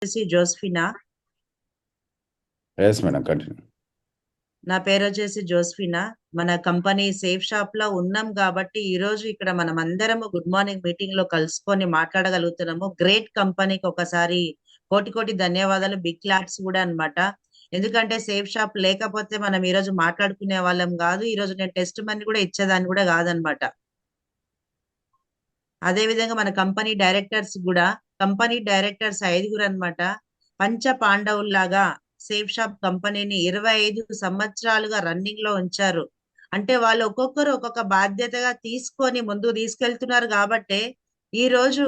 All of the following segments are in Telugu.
వచ్చేసి జోస్ఫినా. Yes madam, continue. నా పేరు వచ్చేసి జోస్ఫినా. మన కంపెనీ సేఫ్ షాప్ లో ఉన్నాం కాబట్టి ఈ రోజు ఇక్కడ మనం అందరము గుడ్ మార్నింగ్ మీటింగ్ లో కలుసుకొని మాట్లాడగలుగుతున్నాము. గ్రేట్ కంపెనీకి ఒకసారి కోటి కోటి ధన్యవాదాలు, బిగ్ క్లాప్స్ కూడా అన్నమాట. ఎందుకంటే సేఫ్ షాప్ లేకపోతే మనం ఈ రోజు మాట్లాడుకునే వాళ్ళం కాదు. ఈ రోజు నేను టెస్ట్ మనీ కూడా ఇచ్చేదాన్ని కూడా కాదనమాట. అదే విధంగా మన కంపెనీ డైరెక్టర్స్ 5 అన్నమాట. పంచ పాండవుల్లాగా సేఫ్ షాప్ కంపెనీని 25 సంవత్సరాలుగా రన్నింగ్ లో ఉంచారు. అంటే వాళ్ళు ఒక్కొక్కరు ఒక్కొక్క బాధ్యతగా తీసుకొని ముందుకు తీసుకెళ్తున్నారు కాబట్టే ఈ రోజు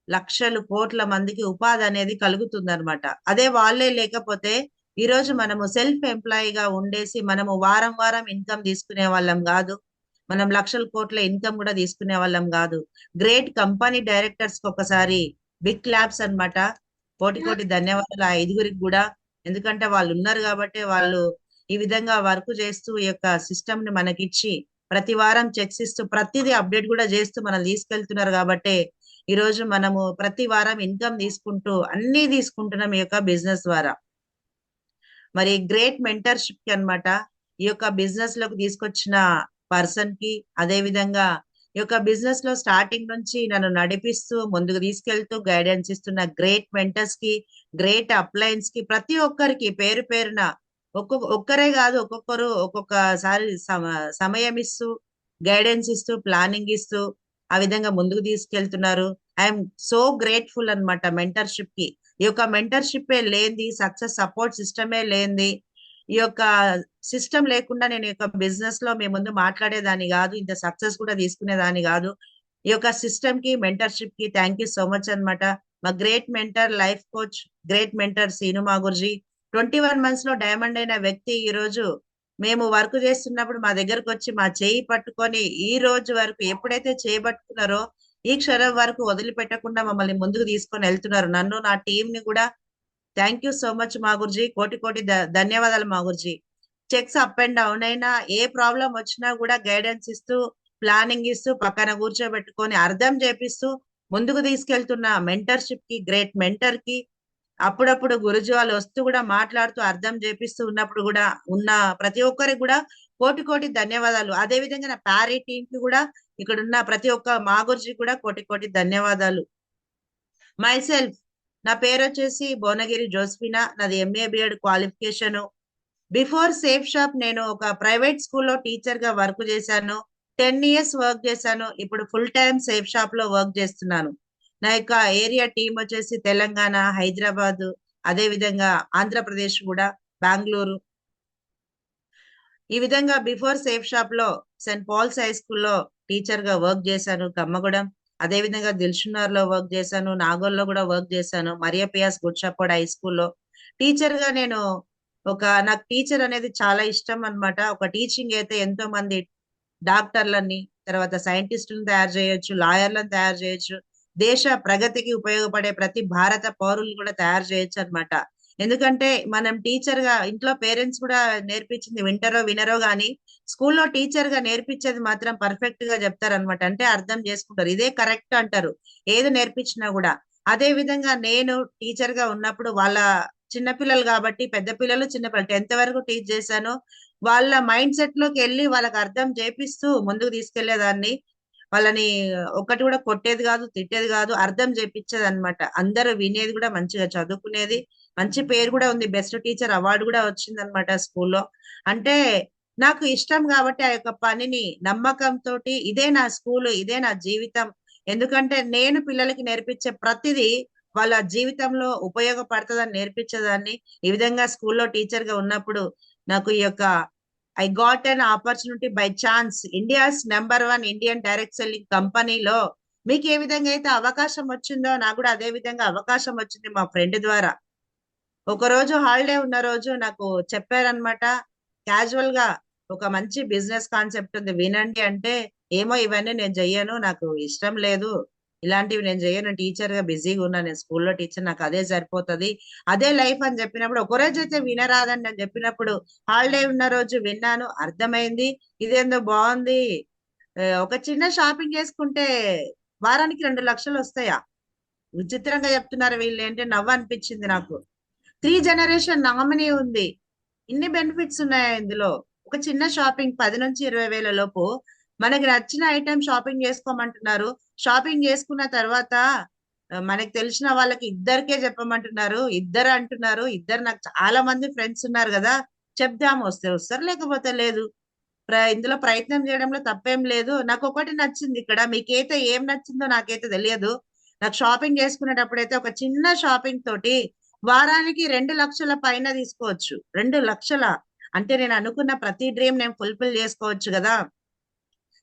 లక్షలు కోట్ల మందికి ఉపాధి అనేది కలుగుతుంది అనమాట. అదే వాళ్ళే లేకపోతే ఈ రోజు మనము సెల్ఫ్ ఎంప్లాయీగా ఉండేసి మనము వారం వారం ఇన్కమ్ తీసుకునే వాళ్ళం కాదు. మనం లక్షల కోట్ల ఇన్కమ్ కూడా తీసుకునే వాళ్ళం కాదు. గ్రేట్ కంపెనీ డైరెక్టర్స్ కి ఒకసారి బిగ్ క్లాప్స్ అన్నమాట. కోటి కోటి ధన్యవాదాలు ఆ 5గురికి కూడా. ఎందుకంటే వాళ్ళు ఉన్నారు కాబట్టి వాళ్ళు ఈ విధంగా వర్క్ చేస్తూ ఈ యొక్క సిస్టమ్ ని మనకిచ్చి ప్రతి వారం చెక్స్ ఇస్తూ ప్రతిదీ అప్డేట్ కూడా చేస్తూ మనం తీసుకెళ్తున్నారు కాబట్టి ఈ రోజు మనము ప్రతి వారం ఇన్కమ్ తీసుకుంటూ అన్ని తీసుకుంటున్నాం ఈ యొక్క బిజినెస్ ద్వారా. మరి గ్రేట్ మెంటర్షిప్ కి అన్నమాట ఈ యొక్క బిజినెస్ లోకి తీసుకొచ్చిన పర్సన్ కి, అదే విధంగా ఈ యొక్క బిజినెస్ లో స్టార్టింగ్ నుంచి నన్ను నడిపిస్తూ ముందుకు తీసుకెళ్తూ గైడెన్స్ ఇస్తున్న గ్రేట్ మెంటర్స్ కి, గ్రేట్ అప్లయన్స్ కి, ప్రతి ఒక్కరికి పేరు పేరున ఒక్కరే కాదు, ఒక్కొక్కరు ఒక్కొక్కసారి సమయం ఇస్తూ గైడెన్స్ ఇస్తూ ప్లానింగ్ ఇస్తూ ఆ విధంగా ముందుకు తీసుకెళ్తున్నారు. ఐఎమ్ సో గ్రేట్ఫుల్ అన్నమాట మెంటర్షిప్ కి. ఈ యొక్క మెంటర్షిప్ లేనిది, సక్సెస్ సపోర్ట్ సిస్టమే లేనిది, ఈ యొక్క సిస్టమ్ లేకుండా నేను ఈ యొక్క బిజినెస్ లో మీ ముందు మాట్లాడేదాన్ని కాదు, ఇంత సక్సెస్ కూడా తీసుకునేదాన్ని కాదు. ఈ యొక్క సిస్టమ్ కి, మెంటర్షిప్ కి థ్యాంక్ యూ సో మచ్ అన్నమాట. మా great mentor, life coach, great mentor Seenu మాగుర్జీ. 21 months లో డైమండ్ అయిన వ్యక్తి ఈ రోజు మేము వర్క్ చేస్తున్నప్పుడు మా దగ్గరకు వచ్చి మా చేయి పట్టుకొని ఈ రోజు వరకు ఎప్పుడైతే చేయబట్టుకున్నారో ఈ క్షణం వరకు వదిలిపెట్టకుండా మమ్మల్ని ముందుకు తీసుకొని వెళ్తున్నారు, నన్ను నా టీం ని కూడా. థ్యాంక్ యూ సో మచ్ మాగుర్జీ. కోటి కోటి ధన్యవాదాలు మాగుర్జీ. చెక్స్ అప్ అండ్ డౌన్ అయినా ఏ ప్రాబ్లం వచ్చినా కూడా గైడెన్స్ ఇస్తూ ప్లానింగ్ ఇస్తూ పక్కన కూర్చోబెట్టుకొని అర్థం చేపిస్తూ ముందుకు తీసుకెళ్తున్న మెంటర్షిప్ కి, గ్రేట్ మెంటర్ కి, అప్పుడప్పుడు గురుజీ వాళ్ళు వస్తూ కూడా మాట్లాడుతూ అర్థం చేపిస్తూ ఉన్నప్పుడు కూడా ఉన్న ప్రతి ఒక్కరికి కూడా కోటి కోటి ధన్యవాదాలు. అదే విధంగా నా ప్యారీ టీం కి కూడా, ఇక్కడ ఉన్న ప్రతి ఒక్క మా గురుజీ కూడా కోటి కోటి ధన్యవాదాలు. మై సెల్ఫ్, నా పేరు వచ్చేసి భువనగిరి జోస్ఫినా. నాది MA B Ed qualification. Before safe shop నేను ఒక ప్రైవేట్ స్కూల్లో టీచర్ గా వర్క్ చేశాను. 10 years వర్క్ చేశాను. ఇప్పుడు ఫుల్ టైం సేఫ్ షాప్ లో వర్క్ చేస్తున్నాను. నా యొక్క ఏరియా టీం వచ్చేసి తెలంగాణ, హైదరాబాద్, అదే విధంగా ఆంధ్రప్రదేశ్ కూడా, బెంగళూరు. ఈ విధంగా బిఫోర్ సేఫ్ షాప్ లో సెయింట్ పాల్స్ హై స్కూల్లో టీచర్ గా వర్క్ చేశాను, కమ్మగూడెం. అదే విధంగా దిల్షునార్ లో వర్క్ చేశాను, నాగోల్లో కూడా వర్క్ చేశాను, మరియా పియాస్ గుడ్ షెపర్డ్ హై స్కూల్లో టీచర్ గా నేను. నాకు టీచర్ అనేది చాలా ఇష్టం అన్నమాట. ఒక టీచింగ్ అయితే ఎంతో మంది డాక్టర్లని, తర్వాత సైంటిస్టులను తయారు చేయొచ్చు, లాయర్లను తయారు చేయొచ్చు, దేశ ప్రగతికి ఉపయోగపడే ప్రతి భారత పౌరులు కూడా తయారు చేయొచ్చు అన్నమాట. ఎందుకంటే మనం టీచర్ గా ఇంట్లో పేరెంట్స్ కూడా నేర్పించింది వింటారో వినరో గానీ స్కూల్లో టీచర్ గా నేర్పించేది మాత్రం పర్ఫెక్ట్ గా చెప్తారనమాట. అంటే అర్థం చేసుకుంటారు, ఇదే కరెక్ట్ అంటారు ఏది నేర్పించినా కూడా. అదే విధంగా నేను టీచర్ గా ఉన్నప్పుడు వాళ్ళ చిన్నపిల్లలు కాబట్టి, పెద్ద పిల్లలు చిన్నపిల్లలు 10th వరకు టీచ్ చేశాను. వాళ్ళ మైండ్ సెట్ లోకి వెళ్ళి వాళ్ళకి అర్థం చేపిస్తూ ముందుకు తీసుకెళ్లేదాన్ని. వాళ్ళని ఒక్కటి కూడా కొట్టేది కాదు, తిట్టేది కాదు, అర్థం చేపించేది అనమాట. అందరూ వినేది కూడా, మంచిగా చదువుకునేది. మంచి పేరు కూడా ఉంది, బెస్ట్ టీచర్ అవార్డు కూడా వచ్చింది అనమాట స్కూల్లో. అంటే నాకు ఇష్టం కాబట్టి ఆ యొక్క పనిని నమ్మకంతో, ఇదే నా స్కూలు, ఇదే నా జీవితం. ఎందుకంటే నేను పిల్లలకి నేర్పించే ప్రతిదీ వాళ్ళ జీవితంలో ఉపయోగపడుతుందని నేర్పించేదాన్ని. ఈ విధంగా స్కూల్లో టీచర్ గా ఉన్నప్పుడు నాకు ఈ యొక్క I got an opportunity by chance. India's number 1 Indian direct selling కంపెనీలో మీకు ఏ విధంగా అయితే అవకాశం వచ్చిందో నాకు కూడా అదే విధంగా అవకాశం వచ్చింది మా ఫ్రెండ్ ద్వారా. ఒక రోజు హాలిడే ఉన్న రోజు నాకు చెప్పారనమాట, క్యాజువల్ గా ఒక మంచి బిజినెస్ కాన్సెప్ట్ ఉంది వినండి అంటే, ఏమో ఇవన్నీ నేను చెయ్యను, నాకు ఇష్టం లేదు, ఇలాంటివి నేను చెయ్యను, టీచర్ గా బిజీగా ఉన్నా, నేను స్కూల్లో టీచర్, నాకు అదే సరిపోతది, అదే లైఫ్ అని చెప్పినప్పుడు, ఒక రోజు అయితే వినరాదని నేను చెప్పినప్పుడు హాలిడే ఉన్న రోజు విన్నాను, అర్థమైంది. ఇదేందో బాగుంది, ఒక చిన్న షాపింగ్ చేసుకుంటే వారానికి 2 లక్షలు వస్తాయా? విచిత్రంగా చెప్తున్నారు వీళ్ళు, ఏంటి నవ్వు అనిపించింది నాకు. 3 జనరేషన్ నామినీ ఉంది. ఇన్ని బెనిఫిట్స్ ఉన్నాయా ఇందులో? ఒక చిన్న షాపింగ్ 10 నుంచి 20 వేల లోపు మనకి నచ్చిన ఐటెం షాపింగ్ చేసుకోమంటున్నారు. షాపింగ్ చేసుకున్న తర్వాత మనకి తెలిసిన వాళ్ళకి ఇద్దరికే చెప్పమంటున్నారు. ఇద్దరు అంటున్నారు. ఇద్దరు, నాకు చాలా మంది ఫ్రెండ్స్ ఉన్నారు కదా, చెప్దాము, వస్తే వస్తారు లేకపోతే లేదు. ఇందులో ప్రయత్నం చేయడంలో తప్పేం లేదు. నాకు ఒకటి నచ్చింది ఇక్కడ, మీకైతే ఏం నచ్చిందో నాకైతే తెలియదు. నాకు షాపింగ్ చేసుకునేటప్పుడైతే ఒక చిన్న షాపింగ్ తోటి వారానికి 2 లక్షల పైన తీసుకోవచ్చు. 2 లక్షల అంటే నేను అనుకున్న ప్రతి డ్రీమ్ నేను ఫుల్ఫిల్ చేసుకోవచ్చు కదా.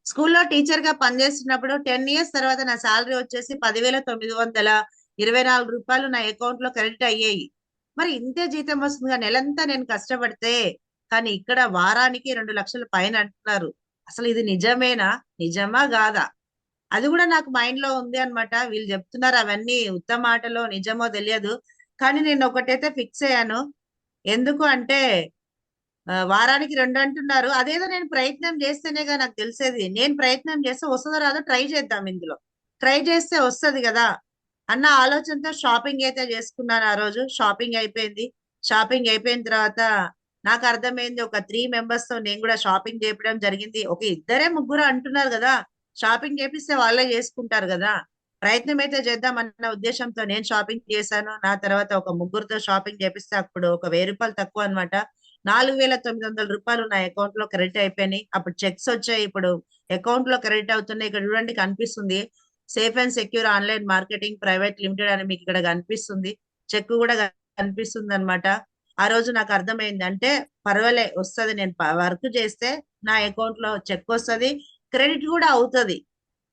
స్కూల్లో టీచర్ గా పనిచేస్తున్నప్పుడు 10 ఇయర్స్ తర్వాత నా శాలరీ వచ్చేసి 10,924 రూపాయలు నా అకౌంట్ లో క్రెడిట్ అయ్యాయి. మరి ఇంతే జీతం వస్తుందిగా నెలంతా నేను కష్టపడితే. కానీ ఇక్కడ వారానికి 2 లక్షల పైన అంటున్నారు. అసలు ఇది నిజమేనా? నిజమా కాదా? అది కూడా నాకు మైండ్ లో ఉంది అన్నమాట. వీళ్ళు చెప్తున్నారు అవన్నీ ఉత్తమ మాటలో నిజమో తెలియదు. కానీ నేను ఒకటైతే ఫిక్స్ అయ్యాను. ఎందుకు అంటే వారానికి 2 అంటున్నారు. అదేదో నేను ప్రయత్నం చేస్తేనేగా నాకు తెలిసేది. నేను ప్రయత్నం చేస్తే వస్తుందో రాదో ట్రై చేద్దాం ఇందులో. ట్రై చేస్తే వస్తది కదా అన్న ఆలోచనతో షాపింగ్ అయితే చేసుకున్నాను. ఆ రోజు షాపింగ్ అయిపోయింది. షాపింగ్ అయిపోయిన తర్వాత నాకు అర్థమైంది, ఒక 3 మెంబర్స్ తో నేను కూడా షాపింగ్ చేయడం జరిగింది. ఒక ఇద్దరే ముగ్గురు అంటున్నారు కదా, షాపింగ్ చేపిస్తే వాళ్ళే చేసుకుంటారు కదా. ప్రయత్నం అయితే చేద్దాం అన్న ఉద్దేశంతో నేను షాపింగ్ చేశాను. నా తర్వాత ఒక ముగ్గురుతో షాపింగ్ చేపిస్తే అప్పుడు ఒక 1000 రూపాయలు తక్కువ అనమాట. 4,900 రూపాయలు నా అకౌంట్ లో క్రెడిట్ అయిపోయినాయి. అప్పుడు చెక్స్ వచ్చాయి. ఇప్పుడు అకౌంట్ లో క్రెడిట్ అవుతున్నాయి. ఇక్కడ చూడండి కనిపిస్తుంది, safe and secure online marketing private limited అని మీకు ఇక్కడ కనిపిస్తుంది. చెక్ కూడా కనిపిస్తుంది అనమాట. ఆ రోజు నాకు అర్థమైంది, అంటే పర్వాలే వస్తుంది, నేను వర్క్ చేస్తే నా అకౌంట్ లో చెక్ వస్తుంది, క్రెడిట్ కూడా అవుతుంది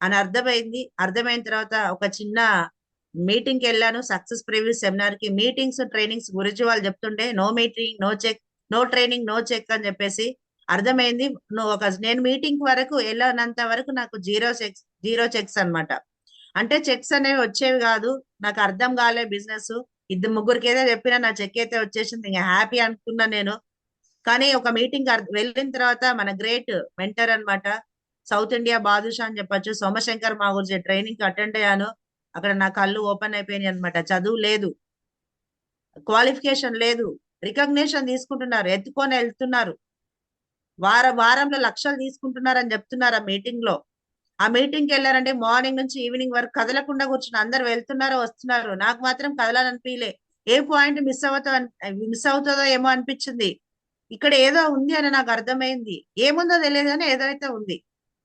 అని అర్థమైంది. అర్థమైన తర్వాత ఒక చిన్న మీటింగ్ కి వెళ్ళాను, సక్సెస్ ప్రివ్యూ సెమినార్ కి. మీటింగ్స్ ట్రైనింగ్స్ గురించి వాళ్ళు చెప్తుంటే no meeting no check, no training no check అని చెప్పేసి అర్థమైంది. నువ్వు నేను మీటింగ్ వరకు వెళ్ళనంత వరకు నాకు జీరో చెక్స్ అన్నమాట. అంటే చెక్స్ అనేవి వచ్చేవి కాదు. నాకు అర్థం కాలే బిజినెస్. ఇద్దరు ముగ్గురికి ఏదో చెప్పినా నా చెక్ అయితే వచ్చేసింది, ఇంకా హ్యాపీ అనుకున్నా నేను. కానీ ఒక మీటింగ్ వెళ్ళిన తర్వాత మన గ్రేట్ మెంటర్ అన్నమాట, సౌత్ ఇండియా బాదుషా అని చెప్పొచ్చు, సోమశంకర్ మా గురించి ట్రైనింగ్ అటెండ్ అయ్యాను. అక్కడ నా కళ్ళు ఓపెన్ అయిపోయినాయి అనమాట. చదువు లేదు, క్వాలిఫికేషన్ లేదు, రికగ్నేషన్ తీసుకుంటున్నారు, ఎత్తుకొని వెళ్తున్నారు, వారంలో లక్షలు తీసుకుంటున్నారు అని చెప్తున్నారు ఆ మీటింగ్ లో. ఆ మీటింగ్ కి వెళ్ళారంటే మార్నింగ్ నుంచి ఈవినింగ్ వరకు కదలకుండా కూర్చుని అందరు వెళ్తున్నారు వస్తున్నారు. నాకు మాత్రం కదలాలనిపించలే. ఏ పాయింట్ మిస్ అవుతుందో ఏమో అనిపించింది. ఇక్కడ ఏదో ఉంది అని నాకు అర్థమైంది. ఏముందో తెలియదు కానీ ఏదో అయితే ఉంది.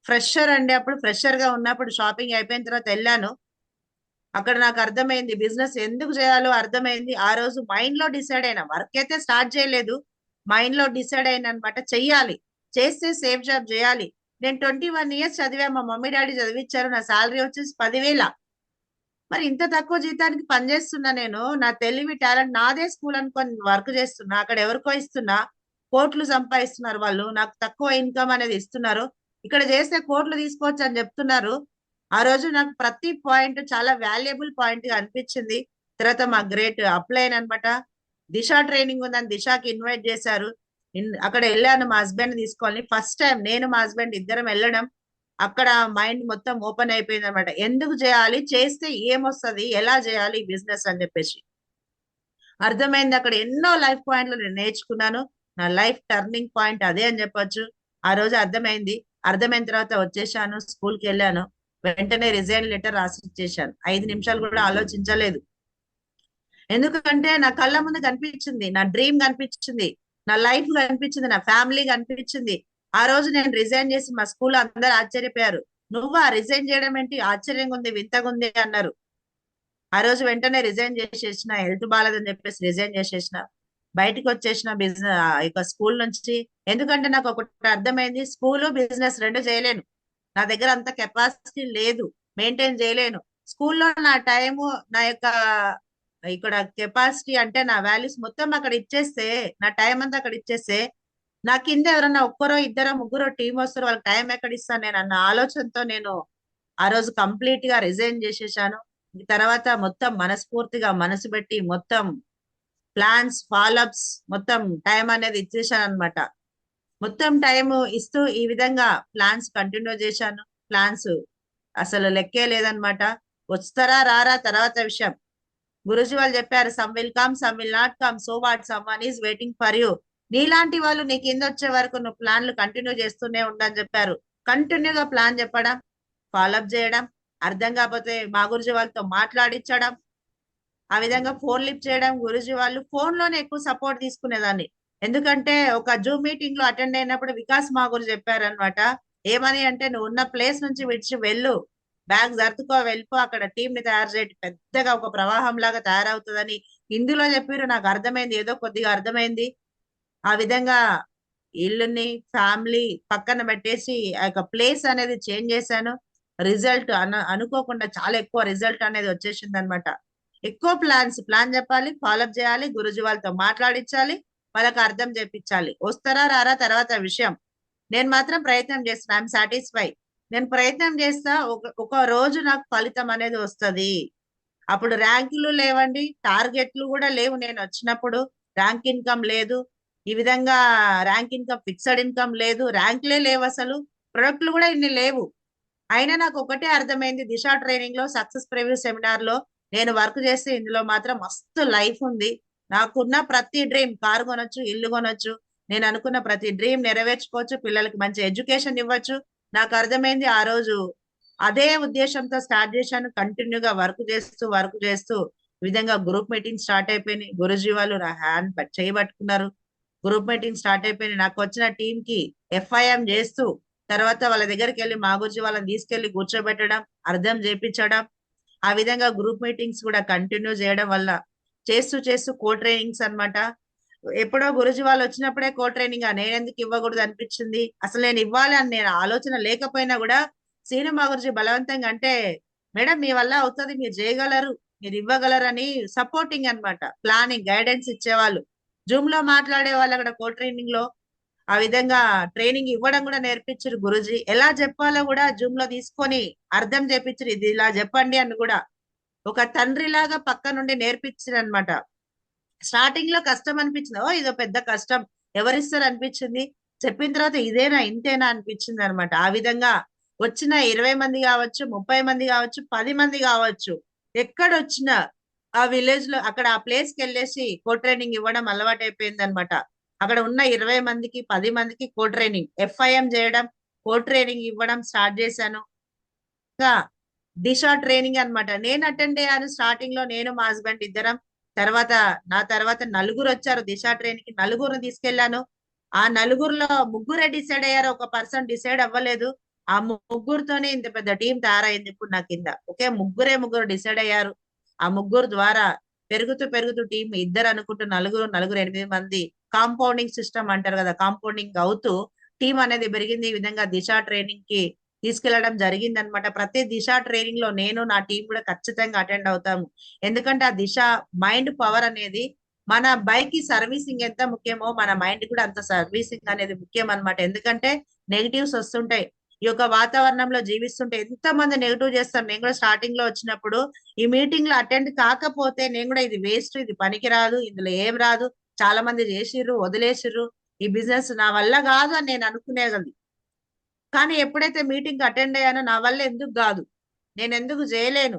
ఫ్రెషర్ అండి, అప్పుడు ఫ్రెషర్ గా ఉన్నప్పుడు షాపింగ్ అయిపోయిన తర్వాత వెళ్ళాను. అక్కడ నాకు అర్థమైంది బిజినెస్ ఎందుకు చేయాలో అర్థమైంది. ఆ రోజు మైండ్ లో డిసైడ్ అయినా, వర్క్ అయితే స్టార్ట్ చేయలేదు, మైండ్ లో డిసైడ్ అయిన అనమాట, చెయ్యాలి, చేస్తే సేఫ్ జాబ్ చేయాలి. నేను 21 ఇయర్స్ చదివా, మా మమ్మీ డాడీ చదివించారు, నా శాలరీ వచ్చేసి 10,000. మరి ఇంత తక్కువ జీతానికి పనిచేస్తున్నా నేను, నా తెలివి టాలెంట్ నాదే స్కూల్ అనుకొని వర్క్ చేస్తున్నా, అక్కడ ఎవరికో ఇస్తున్నా, కోట్లు సంపాదిస్తున్నారు వాళ్ళు, నాకు తక్కువ ఇన్కమ్ అనేది ఇస్తున్నారు. ఇక్కడ చేస్తే కోట్లు తీసుకోవచ్చు అని చెప్తున్నారు. ఆ రోజు నాకు ప్రతి పాయింట్ చాలా వాల్యుబుల్ పాయింట్ గా అనిపించింది. తర్వాత మా గ్రేట్ అప్లైన్ అనమాట, దిశ ట్రైనింగ్ ఉందని దిశకి ఇన్వైట్ చేశారు. అక్కడ వెళ్ళాను మా హస్బెండ్ తీసుకొని. ఫస్ట్ టైం నేను మా హస్బెండ్ ఇద్దరం వెళ్ళడం. అక్కడ మైండ్ మొత్తం ఓపెన్ అయిపోయింది అనమాట. ఎందుకు చేయాలి, చేస్తే ఏమొస్తుంది, ఎలా చేయాలి బిజినెస్ అని చెప్పేసి అర్థమైంది. అక్కడ ఎన్నో లైఫ్ పాయింట్లు నేను నేర్చుకున్నాను. నా లైఫ్ టర్నింగ్ పాయింట్ అదే అని చెప్పొచ్చు. ఆ రోజు అర్థమైంది. అర్థమైన తర్వాత వచ్చేసాను, స్కూల్కి వెళ్ళాను. వెంటనే రిజైన్ లెటర్ రాసి ఇచ్చేసాను. 5 నిమిషాలు కూడా ఆలోచించలేదు. ఎందుకంటే నా కళ్ళ ముందు కనిపించింది, నా డ్రీమ్ కనిపించింది, నా లైఫ్ కనిపించింది, నా ఫ్యామిలీ కనిపించింది. ఆ రోజు నేను రిజైన్ చేసి మా స్కూల్ అందరూ ఆశ్చర్యపోయారు. నువ్వా రిజైన్ చేయడం ఏంటి, ఆశ్చర్యంగా ఉంది, వింతగా ఉంది అన్నారు. ఆ రోజు వెంటనే రిజైన్ చేసేసిన, హెల్త్ బాగాలేదని చెప్పేసి రిజైన్ చేసేసిన, బయటకు వచ్చేసిన బిజినెస్ ఇక స్కూల్ నుంచి. ఎందుకంటే నాకు ఒకటి అర్థమైంది, స్కూల్ బిజినెస్ రెండు చేయలేను, నా దగ్గర అంత కెపాసిటీ లేదు, మెయింటైన్ చేయలేను. స్కూల్లో నా టైము, నా యొక్క ఇక్కడ కెపాసిటీ అంటే నా వాల్యూస్ మొత్తం అక్కడ ఇచ్చేస్తే, నా టైం అంతా అక్కడ ఇచ్చేస్తే, నా కింద ఎవరన్నా ఒక్కరో ఇద్దరో ముగ్గురో టీం వస్తారు, వాళ్ళకి టైం ఎక్కడ ఇస్తాను నేను అన్న ఆలోచనతో నేను ఆ రోజు కంప్లీట్ గా రిజైన్ చేసేసాను. తర్వాత మొత్తం మనస్ఫూర్తిగా మనసు పెట్టి మొత్తం ప్లాన్స్ ఫాలోఅప్స్ మొత్తం టైం అనేది ఇచ్చేసాను అనమాట. మొత్తం టైం ఇస్తూ ఈ విధంగా ప్లాన్స్ కంటిన్యూ చేశాను. ప్లాన్స్ అసలు లెక్కే లేదనమాట. వస్తారా రారా తర్వాత విషయం. గురూజీ వాళ్ళు చెప్పారు, some will come some will not come, so what, some one is waiting for you. నీలాంటి వాళ్ళు నీ కింద వచ్చే వరకు నువ్వు ప్లాన్లు కంటిన్యూ చేస్తూనే ఉండని చెప్పారు. కంటిన్యూగా ప్లాన్ చెప్పడం, ఫాలోఅప్ చేయడం, అర్థం కాకపోతే మా గురూజీ వాళ్ళతో మాట్లాడించడం, ఆ విధంగా ఫోన్ లిఫ్ట్ చేయడం. గురూజీ వాళ్ళు ఫోన్ లోనే ఎక్కువ సపోర్ట్ తీసుకునేదాన్ని. ఎందుకంటే ఒక జూమ్ మీటింగ్ లో అటెండ్ అయినప్పుడు వికాస్ మా గురు చెప్పారనమాట. ఏమని అంటే, నువ్వు ఉన్న ప్లేస్ నుంచి విడిచి వెళ్ళు, బ్యాగ్ సర్దుకో, వెళ్ళిపో, అక్కడ టీం ని తయారు చేయడం పెద్దగా ఒక ప్రవాహం లాగా తయారవుతుందని హిందీలో చెప్పారు. నాకు అర్థమైంది, ఏదో కొద్దిగా అర్థమైంది. ఆ విధంగా ఇల్లుని ఫ్యామిలీ పక్కన పెట్టేసి ఆ యొక్క ప్లేస్ అనేది చేంజ్ చేశాను. రిజల్ట్ అనుకోకుండా చాలా ఎక్కువ రిజల్ట్ అనేది వచ్చేసింది అనమాట. ఎక్కువ ప్లాన్ చెప్పాలి, ఫాలోఅప్ చేయాలి, గురుజీ వాళ్ళతో మాట్లాడించాలి, వాళ్ళకి అర్థం చేపించాలి. వస్తారా రారా తర్వాత విషయం. నేను మాత్రం ప్రయత్నం చేస్తున్నా, ఐఎమ్ సాటిస్ఫై. నేను ప్రయత్నం చేస్తా, ఒక రోజు నాకు ఫలితం అనేది వస్తది. అప్పుడు ర్యాంకులు లేవండి, టార్గెట్లు కూడా లేవు. నేను వచ్చినప్పుడు ర్యాంక్ ఇన్కమ్ లేదు, ఈ విధంగా ర్యాంక్ ఇన్కమ్, ఫిక్స్డ్ ఇన్కమ్ లేదు, ర్యాంకులే లేవు, అసలు ప్రొడక్ట్లు కూడా ఇన్ని లేవు. అయినా నాకు ఒకటే అర్థమైంది, దిశ ట్రైనింగ్ లో సక్సెస్ ప్రివ్యూ సెమినార్ లో నేను వర్క్ చేస్తే ఇందులో మాత్రం మస్తు లైఫ్ ఉంది. నాకున్న ప్రతి డ్రీమ్, కారు కొనొచ్చు, ఇల్లు కొనొచ్చు, నేను అనుకున్న ప్రతి డ్రీమ్ నెరవేర్చుకోవచ్చు, పిల్లలకి మంచి ఎడ్యుకేషన్ ఇవ్వచ్చు. నాకు అర్థమైంది ఆ రోజు. అదే ఉద్దేశంతో స్టార్ట్ చేశాను. కంటిన్యూగా వర్క్ చేస్తూ ఈ విధంగా గ్రూప్ మీటింగ్ స్టార్ట్ అయిపోయినాయి. గురుజీ వాళ్ళు నా హ్యాండ్ చేయబట్టుకున్నారు. గ్రూప్ మీటింగ్ స్టార్ట్ అయిపోయినాయి. నాకు వచ్చిన టీం కి ఎఫ్ఐఎం చేస్తూ, తర్వాత వాళ్ళ దగ్గరికి వెళ్ళి మా గురించి వాళ్ళని తీసుకెళ్లి కూర్చోబెట్టడం, అర్థం చేపించడం, ఆ విధంగా గ్రూప్ మీటింగ్స్ కూడా కంటిన్యూ చేయడం వల్ల చేస్తూ చేస్తూ కో ట్రైనింగ్స్ అన్నమాట. ఎప్పుడో గురుజీ వాళ్ళు వచ్చినప్పుడే కో ట్రైనింగ్ నేను ఎందుకు ఇవ్వకూడదు అనిపించింది. అసలు నేను ఇవ్వాలి అని నేను ఆలోచన లేకపోయినా కూడా సీను మా గురుజీ బలవంతంగా అంటే, మేడం మీ వల్ల అవుతుంది, మీరు చేయగలరు, మీరు ఇవ్వగలరు అని సపోర్టింగ్ అన్నమాట, ప్లానింగ్ గైడెన్స్ ఇచ్చేవాళ్ళు. జూమ్ లో మాట్లాడే వాళ్ళు అక్కడ కో ట్రైనింగ్ లో. ఆ విధంగా ట్రైనింగ్ ఇవ్వడం కూడా నేర్పించారు గురుజీ. ఎలా చెప్పాలో కూడా జూమ్ లో తీసుకొని అర్థం చేపించారు, ఇది ఇలా చెప్పండి అని కూడా ఒక తండ్రి లాగా పక్క నుండి నేర్పించారు అనమాట. స్టార్టింగ్ లో కష్టం అనిపించింది, ఓ ఇదో పెద్ద కష్టం, ఎవరిస్తారు అనిపించింది. చెప్పిన తర్వాత ఇదేనా ఇంతేనా అనిపించింది అనమాట. ఆ విధంగా వచ్చిన 20 మంది కావచ్చు, 30 మంది కావచ్చు, 10 మంది కావచ్చు, ఎక్కడొచ్చినా ఆ విలేజ్ లో అక్కడ ఆ ప్లేస్ కి వెళ్ళేసి కో ట్రైనింగ్ ఇవ్వడం అలవాటు అయిపోయింది అనమాట. అక్కడ ఉన్న 20 మందికి 10 మందికి కో ట్రైనింగ్, ఎఫ్ఐఎం చేయడం, కో ట్రైనింగ్ ఇవ్వడం స్టార్ట్ చేశాను. ఇంకా దిశ ట్రైనింగ్ అన్నమాట. నేను అటెండ్ అయ్యాను స్టార్టింగ్ లో, నేను మా హస్బెండ్ ఇద్దరం. తర్వాత నా తర్వాత నలుగురు వచ్చారు దిశ ట్రైనింగ్ కి, నలుగురిని తీసుకెళ్లాను. ఆ నలుగురులో ముగ్గురే డిసైడ్ అయ్యారు, ఒక పర్సన్ డిసైడ్ అవ్వలేదు. ఆ ముగ్గురుతోనే ఇంత పెద్ద టీం తయారైంది ఇప్పుడు నా కింద. ఓకే, ముగ్గురు డిసైడ్ అయ్యారు. ఆ ముగ్గురు ద్వారా పెరుగుతూ పెరుగుతూ టీం ఇద్దరు అనుకుంటూ నలుగురు నలుగురు 8 మంది, కాంపౌండింగ్ సిస్టమ్ అంటారు కదా, కాంపౌండింగ్ అవుతూ టీం అనేది పెరిగింది. ఈ విధంగా దిశ ట్రైనింగ్ కి తీసుకెళ్లడం జరిగింది అనమాట. ప్రతి దిశ ట్రైనింగ్ లో నేను నా టీం కూడా ఖచ్చితంగా అటెండ్ అవుతాము. ఎందుకంటే ఆ దిశ మైండ్ పవర్ అనేది, మన బైక్ కి సర్వీసింగ్ ఎంత ముఖ్యమో మన మైండ్ కూడా అంత సర్వీసింగ్ అనేది ముఖ్యం అన్నమాట. ఎందుకంటే నెగిటివ్స్ వస్తుంటాయి. ఈ యొక్క వాతావరణంలో జీవిస్తుంటే ఎంత మంది నెగిటివ్ చేస్తారు. నేను కూడా స్టార్టింగ్ లో వచ్చినప్పుడు ఈ మీటింగ్ లో అటెండ్ కాకపోతే నేను కూడా ఇది వేస్ట్, ఇది పనికి రాదు, ఇందులో ఏం రాదు, చాలా మంది చేసిర్రు వదిలేసిర్రు, ఈ బిజినెస్ నా వల్ల కాదు అని నేను అనుకునేది. కానీ ఎప్పుడైతే మీటింగ్ అటెండ్ అయ్యానో నా వల్ల ఎందుకు కాదు, నేను ఎందుకు చేయలేను,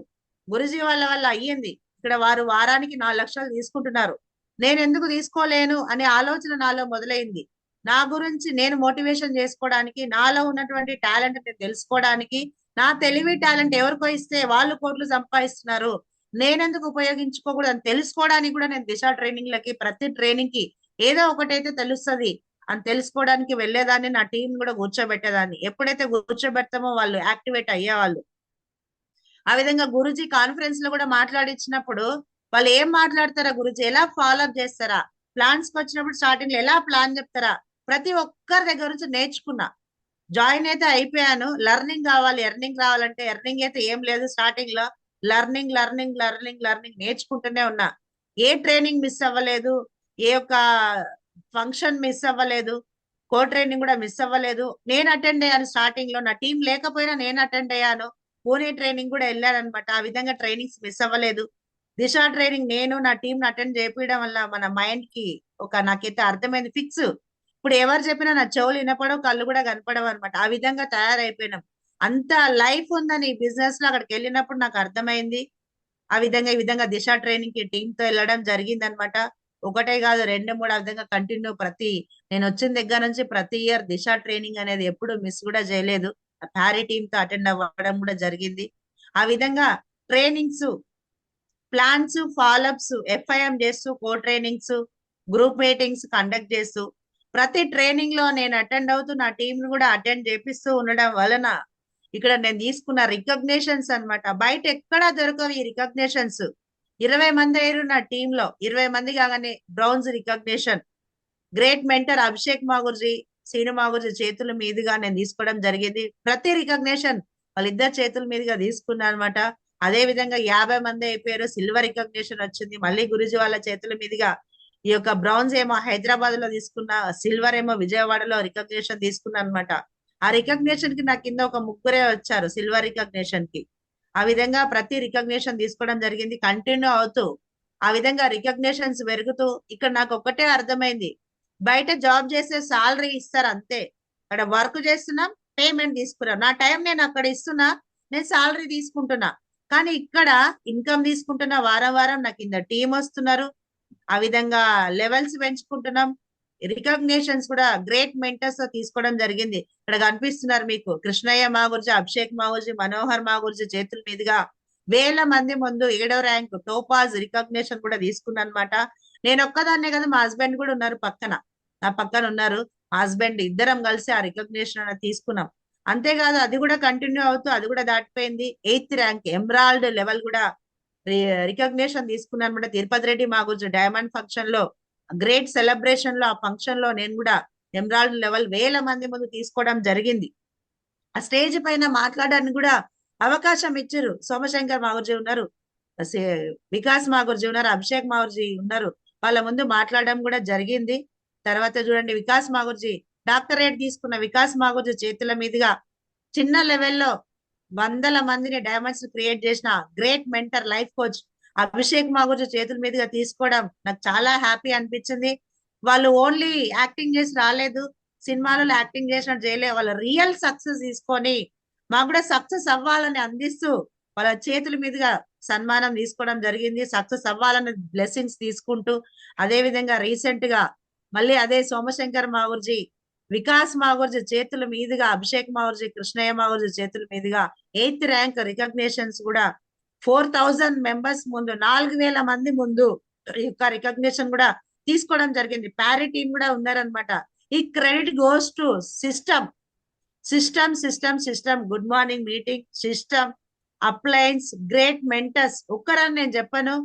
గురుజీ వాళ్ళ వల్ల అయ్యింది, ఇక్కడ వారు వారానికి 4 లక్షలు తీసుకుంటున్నారు, నేను ఎందుకు తీసుకోలేను అనే ఆలోచన నాలో మొదలైంది. నా గురించి నేను మోటివేషన్ చేసుకోవడానికి, నాలో ఉన్నటువంటి టాలెంట్ నేను తెలుసుకోవడానికి, నా తెలివి టాలెంట్ ఎవరికో ఇస్తే వాళ్ళు కోట్లు సంపాదిస్తున్నారు, నేనెందుకు ఉపయోగించుకోకూడదు అని తెలుసుకోవడానికి కూడా నేను దిశ ట్రైనింగ్లకి, ప్రతి ట్రైనింగ్ కి ఏదో ఒకటైతే తెలుస్తుంది అని తెలుసుకోవడానికి వెళ్ళేదాన్ని. నా టీం కూడా కూర్చోబెట్టేదాన్ని. ఎప్పుడైతే కూర్చోబెడతామో వాళ్ళు యాక్టివేట్ అయ్యేవాళ్ళు. ఆ విధంగా గురుజీ కాన్ఫరెన్స్ లో కూడా మాట్లాడించినప్పుడు వాళ్ళు ఏం మాట్లాడతారా, గురుజీ ఎలా ఫాలో అప్ చేస్తారా, ప్లాన్స్ కి వచ్చినప్పుడు స్టార్టింగ్ లో ఎలా ప్లాన్ చెప్తారా, ప్రతి ఒక్కరి దగ్గర నుంచి నేర్చుకున్నా. జాయిన్ అయితే అయిపోయాను. లర్నింగ్ కావాలి, ఎర్నింగ్ రావాలంటే ఎర్నింగ్ అయితే ఏం లేదు స్టార్టింగ్ లో. లర్నింగ్ నేర్చుకుంటూనే ఉన్నా. ఏ ట్రైనింగ్ మిస్ అవ్వలేదు, ఏ ఒక్క ఫంక్షన్ మిస్ అవ్వలేదు, కో ట్రైనింగ్ కూడా మిస్ అవ్వలేదు. నేను అటెండ్ అయ్యాను స్టార్టింగ్ లో, నా టీం లేకపోయినా నేను అటెండ్ అయ్యాను. పూణే ట్రైనింగ్ కూడా వెళ్ళాను అనమాట. ఆ విధంగా ట్రైనింగ్స్ మిస్ అవ్వలేదు. దిశ ట్రైనింగ్ నేను నా టీం అటెండ్ చేయడం వల్ల మన మైండ్ కి ఒక, నాకైతే అర్థమైంది ఫిక్స్. ఇప్పుడు ఎవరు చెప్పినా నా చెవులు వినపడవు, కళ్ళు కూడా కనపడవు అనమాట. ఆ విధంగా తయారైపోయినాం. అంత లైఫ్ ఉందని ఈ బిజినెస్ లో అక్కడికి వెళ్ళినప్పుడు నాకు అర్థమైంది. ఈ విధంగా దిశ ట్రైనింగ్ కి టీమ్ తో వెళ్ళడం జరిగింది అనమాట. ఒకటే కాదు, రెండు మూడు ఆ విధంగా కంటిన్యూ నేను వచ్చిన దగ్గర నుంచి ప్రతి ఇయర్ దిశ ట్రైనింగ్ అనేది ఎప్పుడు మిస్ కూడా చేయలేదు. ప్యారీ టీమ్ తో అటెండ్ అవ్వడం కూడా జరిగింది. ఆ విధంగా ట్రైనింగ్స్, ప్లాన్స్, ఫాలోఅప్స్, ఎఫ్ఐఎం చేస్తూ, కో ట్రైనింగ్స్, గ్రూప్ మీటింగ్స్ కండక్ట్ చేస్తూ, ప్రతి ట్రైనింగ్ లో నేను అటెండ్ అవుతూ నా టీం కూడా అటెండ్ చేపిస్తూ ఉండడం వలన ఇక్కడ నేను తీసుకున్న రికగ్నేషన్స్ అన్నమాట. బయట ఎక్కడా దొరకవు ఈ రికగ్నేషన్స్. 20 మంది అయ్యారు నా టీమ్ లో. 20 మంది కాగానే bronze recognition great mentor Abhishek మాగుర్జీ, శ్రీను మాగుర్జీ చేతుల మీదుగా నేను తీసుకోవడం జరిగింది. ప్రతి రికగ్నేషన్ వాళ్ళిద్దరు చేతుల మీదుగా తీసుకున్నాను అనమాట. అదే విధంగా 50 మంది అయిపోయారు, సిల్వర్ రికగ్నేషన్ వచ్చింది. మళ్ళీ గురుజీ వాళ్ళ చేతుల మీదుగా ఈ యొక్క బ్రౌన్స్ ఏమో హైదరాబాద్ లో తీసుకున్న, సిల్వర్ ఏమో విజయవాడలో రికగ్నేషన్ తీసుకున్నా అనమాట. ఆ రికగ్నేషన్ కి నా కింద ఒక ముగ్గురే వచ్చారు సిల్వర్ రికగ్నేషన్ కి. ఆ విధంగా ప్రతి రికగ్నేషన్ తీసుకోవడం జరిగింది, కంటిన్యూ అవుతూ. ఆ విధంగా రికగ్నేషన్స్ పెరుగుతూ ఇక్కడ నాకు ఒక్కటే అర్థమైంది, బయట జాబ్ చేసే సాలరీ ఇస్తారు అంతే, అక్కడ వర్క్ చేస్తున్నాం, పేమెంట్ తీసుకున్నాం, నా టైం నేను అక్కడ ఇస్తున్నా, నేను సాలరీ తీసుకుంటున్నా. కానీ ఇక్కడ ఇన్కమ్ తీసుకుంటున్నా, వారం వారం నాకు కింద టీం వస్తున్నారు. ఆ విధంగా లెవెల్స్ పెంచుకుంటున్నాం. రికగ్నేషన్స్ కూడా గ్రేట్ మెంటర్స్ తో తీసుకోవడం జరిగింది. ఇక్కడ కనిపిస్తున్నారు మీకు కృష్ణయ్య మాగుర్జీ, అభిషేక్ మాగుర్జీ, మనోహర్ మాగుర్జీ చేతుల మీదుగా 1000 మంది ముందు 7వ ర్యాంక్ టోపాజ్ రికగ్నేషన్ కూడా తీసుకున్నాను అనమాట. నేను ఒక్కదాన్నే కదా, మా హస్బెండ్ కూడా ఉన్నారు పక్కన, నా పక్కన ఉన్నారు. మా హస్బెండ్ ఇద్దరం కలిసి ఆ రికగ్నేషన్ అనేది తీసుకున్నాం. అంతేకాదు, అది కూడా కంటిన్యూ అవుతూ అది కూడా దాటిపోయింది. 8th ర్యాంక్ ఎమరాల్డ్ లెవెల్ కూడా రికగ్నేషన్ తీసుకున్నాను అనమాట. తిరుపతి రెడ్డి మాగుర్జీ డైమండ్ ఫంక్షన్ లో, గ్రేట్ సెలబ్రేషన్ లో, ఆ ఫంక్షన్ లో నేను కూడా ఎమరాల్డ్ లెవెల్ 1000 మంది ముందు తీసుకోవడం జరిగింది. ఆ స్టేజ్ పైన మాట్లాడడానికి కూడా అవకాశం ఇచ్చారు. సోమశంకర్ మాగుర్జీ ఉన్నారు, వికాస్ మాగుర్జీ ఉన్నారు, అభిషేక్ మాగుర్జీ ఉన్నారు. వాళ్ళ ముందు మాట్లాడడం కూడా జరిగింది. తర్వాత చూడండి, వికాస్ మాగుర్జీ డాక్టరేట్ తీసుకున్న వికాస్ మాగుర్జీ చేతుల మీదుగా చిన్న లెవెల్లో 100 మందిని డైమండ్స్ క్రియేట్ చేసిన great mentor life coach Abhishek మాగుర్జీ చేతుల మీదుగా తీసుకోవడం నాకు చాలా హ్యాపీ అనిపించింది. వాళ్ళు ఓన్లీ యాక్టింగ్ చేసి రాలేదు, సినిమాలలో యాక్టింగ్ చేసినట్టు చేయలేదు, వాళ్ళ రియల్ సక్సెస్ తీసుకొని మాకు కూడా సక్సెస్ అవ్వాలని అందిస్తూ వాళ్ళ చేతుల మీదుగా సన్మానం తీసుకోవడం జరిగింది. సక్సెస్ అవ్వాలని బ్లెస్సింగ్స్ తీసుకుంటూ, అదే విధంగా రీసెంట్ గా మళ్ళీ అదే సోమశంకర్ మాగుర్జీ, వికాస్ మాగుర్జీ చేతుల మీదుగా, అభిషేక్ మాగుర్జీ, కృష్ణయ్య మాగుర్జీ చేతుల మీదుగా 8th ర్యాంక్ రికగ్నేషన్స్ కూడా 4000 మెంబర్స్ ముందు, 4000 మంది ముందు ఈ యొక్క రికగ్నేషన్ కూడా తీసుకోవడం జరిగింది. ప్యారీ టీం కూడా ఉన్నారనమాట. ఈ credit goes to system, system. Good morning meeting system, appliance, great mentors. ఒక్కరని నేను చెప్పను,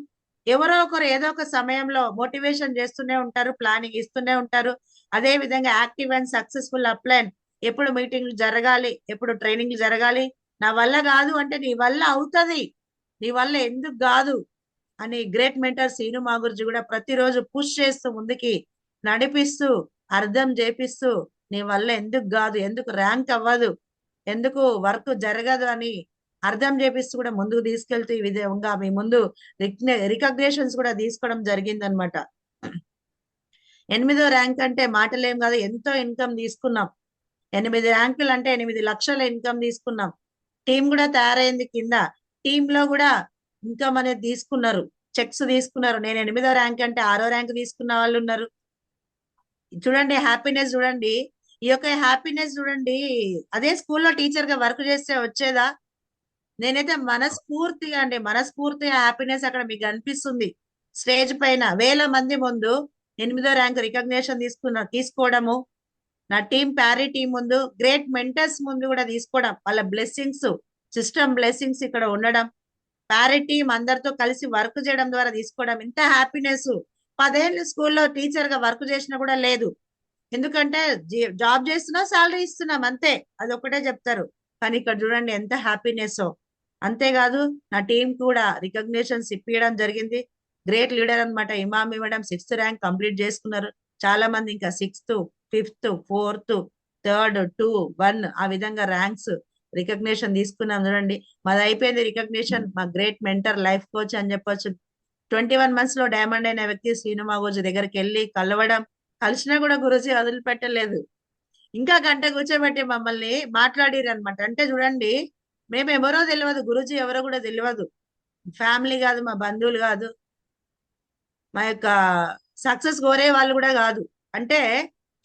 ఎవరో ఒకరు ఏదో ఒక సమయంలో మోటివేషన్ చేస్తూనే ఉంటారు, ప్లానింగ్ ఇస్తూనే ఉంటారు. అదే విధంగా యాక్టివ్ అండ్ సక్సెస్ఫుల్ అప్లైన్, ఎప్పుడు మీటింగ్లు జరగాలి, ఎప్పుడు ట్రైనింగ్లు జరగాలి, నా వల్ల కాదు అంటే నీ వల్ల అవుతుంది, నీ వల్ల ఎందుకు కాదు అని గ్రేట్ మెంటర్ సీను మాగుర్జీ కూడా ప్రతిరోజు పుష్ చేస్తూ ముందుకి నడిపిస్తూ, అర్థం చేపిస్తూ, నీ వల్ల ఎందుకు కాదు, ఎందుకు ర్యాంక్ అవ్వదు, ఎందుకు వర్క్ జరగదు అని అర్థం చేపిస్తూ కూడా ముందుకు తీసుకెళ్తూ ఈ విధంగా మీ ముందు రికగ్నేషన్స్ కూడా తీసుకోవడం జరిగింది అనమాట. 8వ ర్యాంక్ అంటే మాటలేం కాదు, ఎంతో ఇన్కమ్ తీసుకున్నాం. 8 ర్యాంకులు అంటే 8 లక్షల ఇన్కమ్ తీసుకున్నాం. టీం కూడా తయారైంది కింద, టీమ్ లో కూడా ఇన్కమ్ అనేది తీసుకున్నారు, చెక్స్ తీసుకున్నారు. నేను 8వ ర్యాంక్ అంటే 6వ ర్యాంక్ తీసుకున్న వాళ్ళు ఉన్నారు. చూడండి హ్యాపీనెస్ చూడండి, ఈ యొక్క హ్యాపీనెస్ చూడండి. అదే స్కూల్లో టీచర్ గా వర్క్ చేస్తే వచ్చేదా? నేనైతే మనస్ఫూర్తిగా హ్యాపీనెస్ అక్కడ మీకు అనిపిస్తుంది. స్టేజ్ పైన 1000 మంది ముందు 8వ ర్యాంక్ రికగ్నేషన్ తీసుకోవడము, నా టీం ప్యారీ టీం ముందు, గ్రేట్ మెంటర్స్ ముందు కూడా తీసుకోవడం, వాళ్ళ బ్లెస్సింగ్స్, సిస్టమ్ బ్లెస్సింగ్స్ ఇక్కడ ఉండడం, ప్యారీ టీం అందరితో కలిసి వర్క్ చేయడం ద్వారా తీసుకోవడం, ఇంత హ్యాపీనెస్ 10 ఏళ్ళు స్కూల్లో టీచర్ గా వర్క్ చేసినా కూడా లేదు. ఎందుకంటే జాబ్ చేస్తున్నా, శాలరీ ఇస్తున్నాం అంతే, అది ఒకటే చెప్తారు. కానీ ఇక్కడ చూడండి ఎంత హ్యాపీనెస్. అంతేకాదు నా టీం కూడా రికగ్నేషన్స్ ఇప్పించడం జరిగింది. గ్రేట్ లీడర్ అనమాట Emami madam 6th rank complete చేసుకున్నారు. చాలా మంది ఇంకా 6th, 5th, 4th, 3rd, 2, 1 ఆ విధంగా ర్యాంక్స్ రికగ్నేషన్ తీసుకున్నాం. చూడండి మాది అయిపోయింది రికగ్నేషన్, మా గ్రేట్ మెంటర్ లైఫ్ కోచ్ అని చెప్పొచ్చు. 21 months లో డైమండ్ అయిన వ్యక్తి శ్రీను మాగోజు దగ్గరికి వెళ్ళి కలవడం, కలిసినా కూడా గురుజీ వదిలిపెట్టలేదు. ఇంకా గంట కూర్చోబెట్టి మమ్మల్ని మాట్లాడిరు అనమాట. అంటే చూడండి, మేము ఎవరో తెలియదు, గురుజీ ఎవరో కూడా తెలియదు, ఫ్యామిలీ కాదు, మా బంధువులు కాదు, మా యొక్క సక్సెస్ కోరే వాళ్ళు కూడా కాదు. అంటే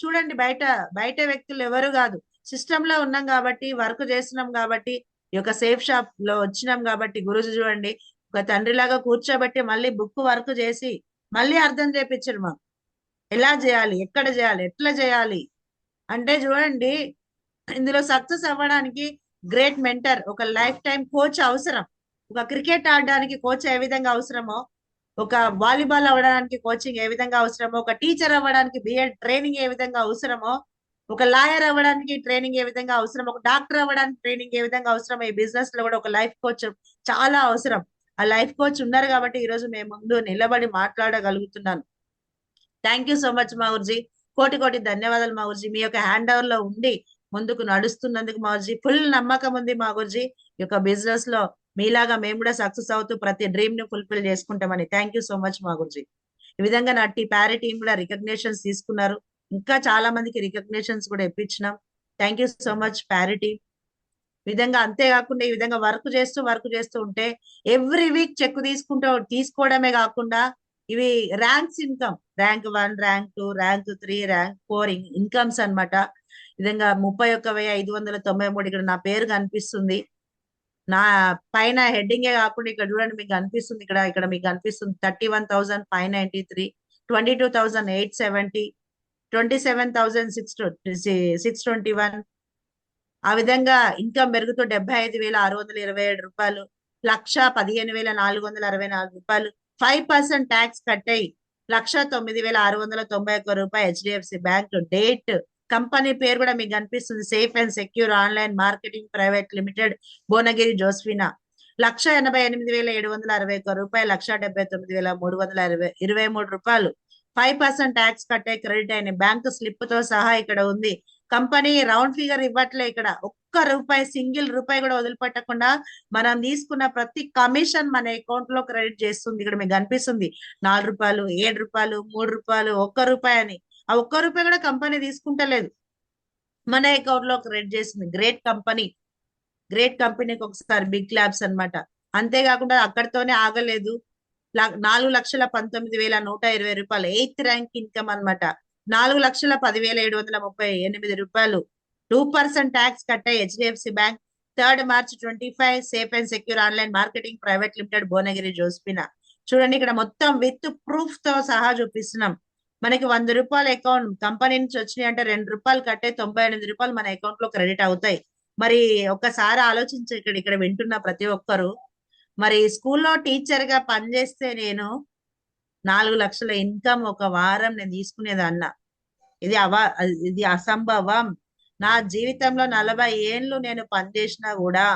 చూడండి, బయట బయట వ్యక్తులు ఎవరు కాదు, సిస్టమ్ లో ఉన్నాం కాబట్టి, వర్క్ చేస్తున్నాం కాబట్టి, ఈ యొక్క సేఫ్ షాప్ లో వచ్చినాం కాబట్టి, గురుజీ చూడండి ఒక తండ్రిలాగా కూర్చోబెట్టి మళ్ళీ బుక్ వర్క్ చేసి మళ్ళీ అర్థం చేపించారు మాకు, ఎలా చేయాలి, ఎక్కడ చేయాలి, ఎట్లా చేయాలి. అంటే చూడండి, ఇందులో సక్సెస్ అవ్వడానికి గ్రేట్ మెంటర్, ఒక లైఫ్ టైం కోచ్ అవసరం. ఒక క్రికెట్ ఆడడానికి కోచ్ ఏ విధంగా అవసరమో, ఒక వాలీబాల్ అవ్వడానికి కోచింగ్ ఏ విధంగా అవసరమో, ఒక టీచర్ అవ్వడానికి బిఎడ్ ట్రైనింగ్ ఏ విధంగా అవసరమో, ఒక లాయర్ అవ్వడానికి ట్రైనింగ్ ఏ విధంగా అవసరం, ఒక డాక్టర్ అవ్వడానికి ట్రైనింగ్ ఏ విధంగా అవసరం, ఈ బిజినెస్ లో కూడా ఒక లైఫ్ కోచ్ చాలా అవసరం. ఆ లైఫ్ కోచ్ ఉన్నారు కాబట్టి ఈ రోజు మేము ముందు నిలబడి మాట్లాడగలుగుతున్నాను. థ్యాంక్ యూ సో మచ్ మావుర్జీ. కోటి కోటి ధన్యవాదాలు మావుర్జీ. మీ యొక్క హ్యాండ్ ఓవర్ లో ఉండి ముందుకు నడుస్తున్నందుకు మావుర్జీ, ఫుల్ నమ్మకం ఉంది మావుర్జీ, ఈ యొక్క బిజినెస్ లో మీలాగా మేము కూడా సక్సెస్ అవుతూ ప్రతి డ్రీమ్ ని ఫుల్ఫిల్ చేసుకుంటామని. థ్యాంక్ యూ సో మచ్ మాగుర్జీ. ఈ విధంగా నా ప్యారీ టీం కూడా రికగ్నేషన్స్ తీసుకున్నారు. ఇంకా చాలా మందికి రికగ్నేషన్స్ కూడా ఇప్పించినాం. Thank you so much Pyari team. ఈ విధంగా అంతేకాకుండా ఈ విధంగా వర్క్ చేస్తూ ఉంటే ఎవ్రీ వీక్ చెక్ తీసుకోవడమే కాకుండా ఇవి ranks income, rank 1, rank 2, rank 3, rank 4 incomes అన్నమాట. ఈ విధంగా 31,593 ఇక్కడ నా పేరు కనిపిస్తుంది. నా పైన హెడ్డింగే కాకుండా ఇక్కడ చూడండి మీకు కనిపిస్తుంది, ఇక్కడ ఇక్కడ మీకు కనిపిస్తుంది 31,593, 22,870, 27,621. ఆ విధంగా ఇన్కమ్ పెరుగుతూ 75,627 రూపాయలు, 1,15,464 రూపాయలు, 5% ట్యాక్స్ కట్ అయ్యి 1,09,691 రూపాయలు హెచ్డిఎఫ్సి బ్యాంక్. డేట్, కంపెనీ పేరు కూడా మీకు కనిపిస్తుంది, safe and secure online marketing private limited, Bhuvanagiri Josephina. 1,88,761 రూపాయలు, 1,79,323 రూపాయలు, 5% ట్యాక్స్ కట్టే క్రెడిట్ అయిన బ్యాంక్ స్లిప్ తో సహా ఇక్కడ ఉంది. కంపెనీ రౌండ్ ఫిగర్ ఇవ్వట్లే, ఇక్కడ ఒక్క రూపాయి, సింగిల్ రూపాయి కూడా వదిలిపెట్టకుండా మనం తీసుకున్న ప్రతి కమిషన్ మన అకౌంట్ లో క్రెడిట్ చేస్తుంది. ఇక్కడ మీకు కనిపిస్తుంది 4 రూపాయలు, 7 రూపాయలు, 3 రూపాయలు, 1 రూపాయి అని. ఆ 1 రూపాయి కూడా కంపెనీ తీసుకుంటలేదు, మన అకౌంట్ లో క్రెడిట్ చేస్తుంది. గ్రేట్ కంపెనీ, గ్రేట్ కంపెనీకి ఒకసారి బిగ్ క్లాప్స్ అన్నమాట. అంతేకాకుండా అక్కడితోనే ఆగలేదు, 4,19,120 రూపాయలు 8th ర్యాంక్ ఇన్కమ్ అన్నమాట. 4,10,738 రూపాయలు, 2% ట్యాక్స్ కట్టాయి HDFC bank. 3rd March 25, safe and secure online marketing private limited, Bhuvanagiri Josephina. చూడండి ఇక్కడ మొత్తం విత్ ప్రూఫ్ తో సహా చూపిస్తున్నాం. మనకి 100 రూపాయలు అకౌంట్ కంపెనీ నుంచి వచ్చినాయి అంటే 2 రూపాయలు కట్టే 98 రూపాయలు మన అకౌంట్ లో క్రెడిట్ అవుతాయి. మరి ఒక్కసారి ఆలోచించి ఇక్కడ ఇక్కడ వింటున్న ప్రతి ఒక్కరు, మరి స్కూల్లో టీచర్ గా పనిచేస్తే నేను 4 లక్షల ఇన్కమ్ ఒక వారం నేను తీసుకునేదన్న, ఇది ఇది అసంభవం. నా జీవితంలో 40 ఏళ్ళు నేను పనిచేసినా కూడా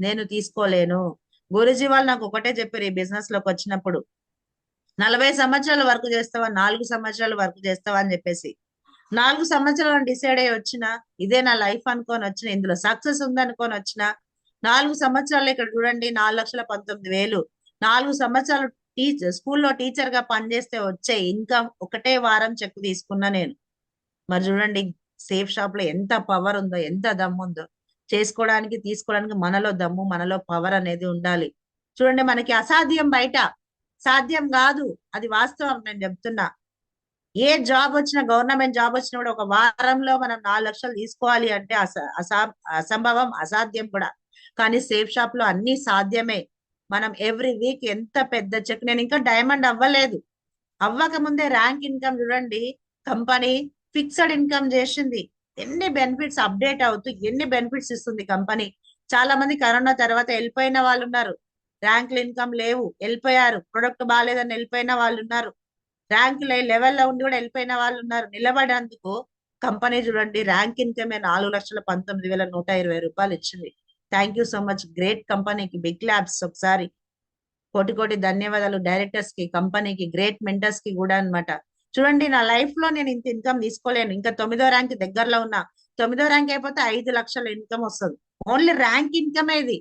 నేను తీసుకోలేను. గురుజీ వాళ్ళు నాకు ఒకటే చెప్పారు ఈ బిజినెస్ లోకి వచ్చినప్పుడు, 40 సంవత్సరాలు వర్క్ చేస్తావా, 4 సంవత్సరాలు వర్క్ చేస్తావా అని చెప్పేసి. 4 సంవత్సరాలు డిసైడ్ అయ్యి వచ్చిన, ఇదే నా లైఫ్ అనుకొని వచ్చిన, ఇందులో సక్సెస్ ఉందనుకొని వచ్చిన. 4 సంవత్సరాలు ఇక్కడ చూడండి, 4,19,000. 4 సంవత్సరాలు స్కూల్లో టీచర్ గా పనిచేస్తే వచ్చే ఇన్కమ్ ఒకటే వారం చెక్ తీసుకున్నా నేను. మరి చూడండి సేఫ్ షాప్ లో ఎంత పవర్ ఉందో, ఎంత దమ్ము ఉందో. చేసుకోవడానికి తీసుకోవడానికి మనలో దమ్ము, మనలో పవర్ అనేది ఉండాలి. చూడండి మనకి అసాధ్యం బయట, సాధ్యం కాదు, అది వాస్తవం నేను చెప్తున్నా. ఏ జాబ్ వచ్చినా, గవర్నమెంట్ జాబ్ వచ్చినా కూడా ఒక వారంలో మనం 4 లక్షలు తీసుకోవాలి అంటే అసంభవం, అసాధ్యం కూడా. కానీ సేఫ్ షాప్ లో అన్ని సాధ్యమే. మనం ఎవ్రీ వీక్ ఎంత పెద్ద చెక్, నేను ఇంకా డైమండ్ అవ్వలేదు, అవ్వక ముందే ర్యాంక్ ఇన్కమ్ చూడండి, కంపెనీ ఫిక్స్డ్ ఇన్కమ్ చేసింది. ఎన్ని బెనిఫిట్స్ అప్డేట్ అవుతూ ఎన్ని బెనిఫిట్స్ ఇస్తుంది కంపెనీ. చాలా మంది కరోనా తర్వాత వెళ్ళిపోయిన వాళ్ళు ఉన్నారు, ర్యాంకులు ఇన్కమ్ లేవు వెళ్ళిపోయారు, ప్రొడక్ట్ బాగాలేదని వెళ్ళిపోయిన వాళ్ళు ఉన్నారు, ర్యాంక్ లెవెల్లో ఉండి కూడా వెళ్ళిపోయిన వాళ్ళు ఉన్నారు. నిలబడేందుకు కంపెనీ చూడండి ర్యాంక్ ఇన్కమే 4,19,120 రూపాయలు ఇచ్చింది. Thank you so much great కంపెనీకి, బిగ్ ల్యాబ్స్. ఒకసారి కోటి కోటి ధన్యవాదాలు డైరెక్టర్స్ కి, కంపెనీకి, గ్రేట్ మెంటర్స్ కి కూడా అన్నమాట. చూడండి నా లైఫ్ లో నేను ఇంత ఇన్కమ్ తీసుకోలేను. ఇంకా 9వ ర్యాంక్ దగ్గరలో ఉన్నా, 9వ ర్యాంక్ అయిపోతే 5 లక్షల ఇన్కమ్ వస్తుంది. ఓన్లీ ర్యాంక్ ఇన్కమ్ ఇది,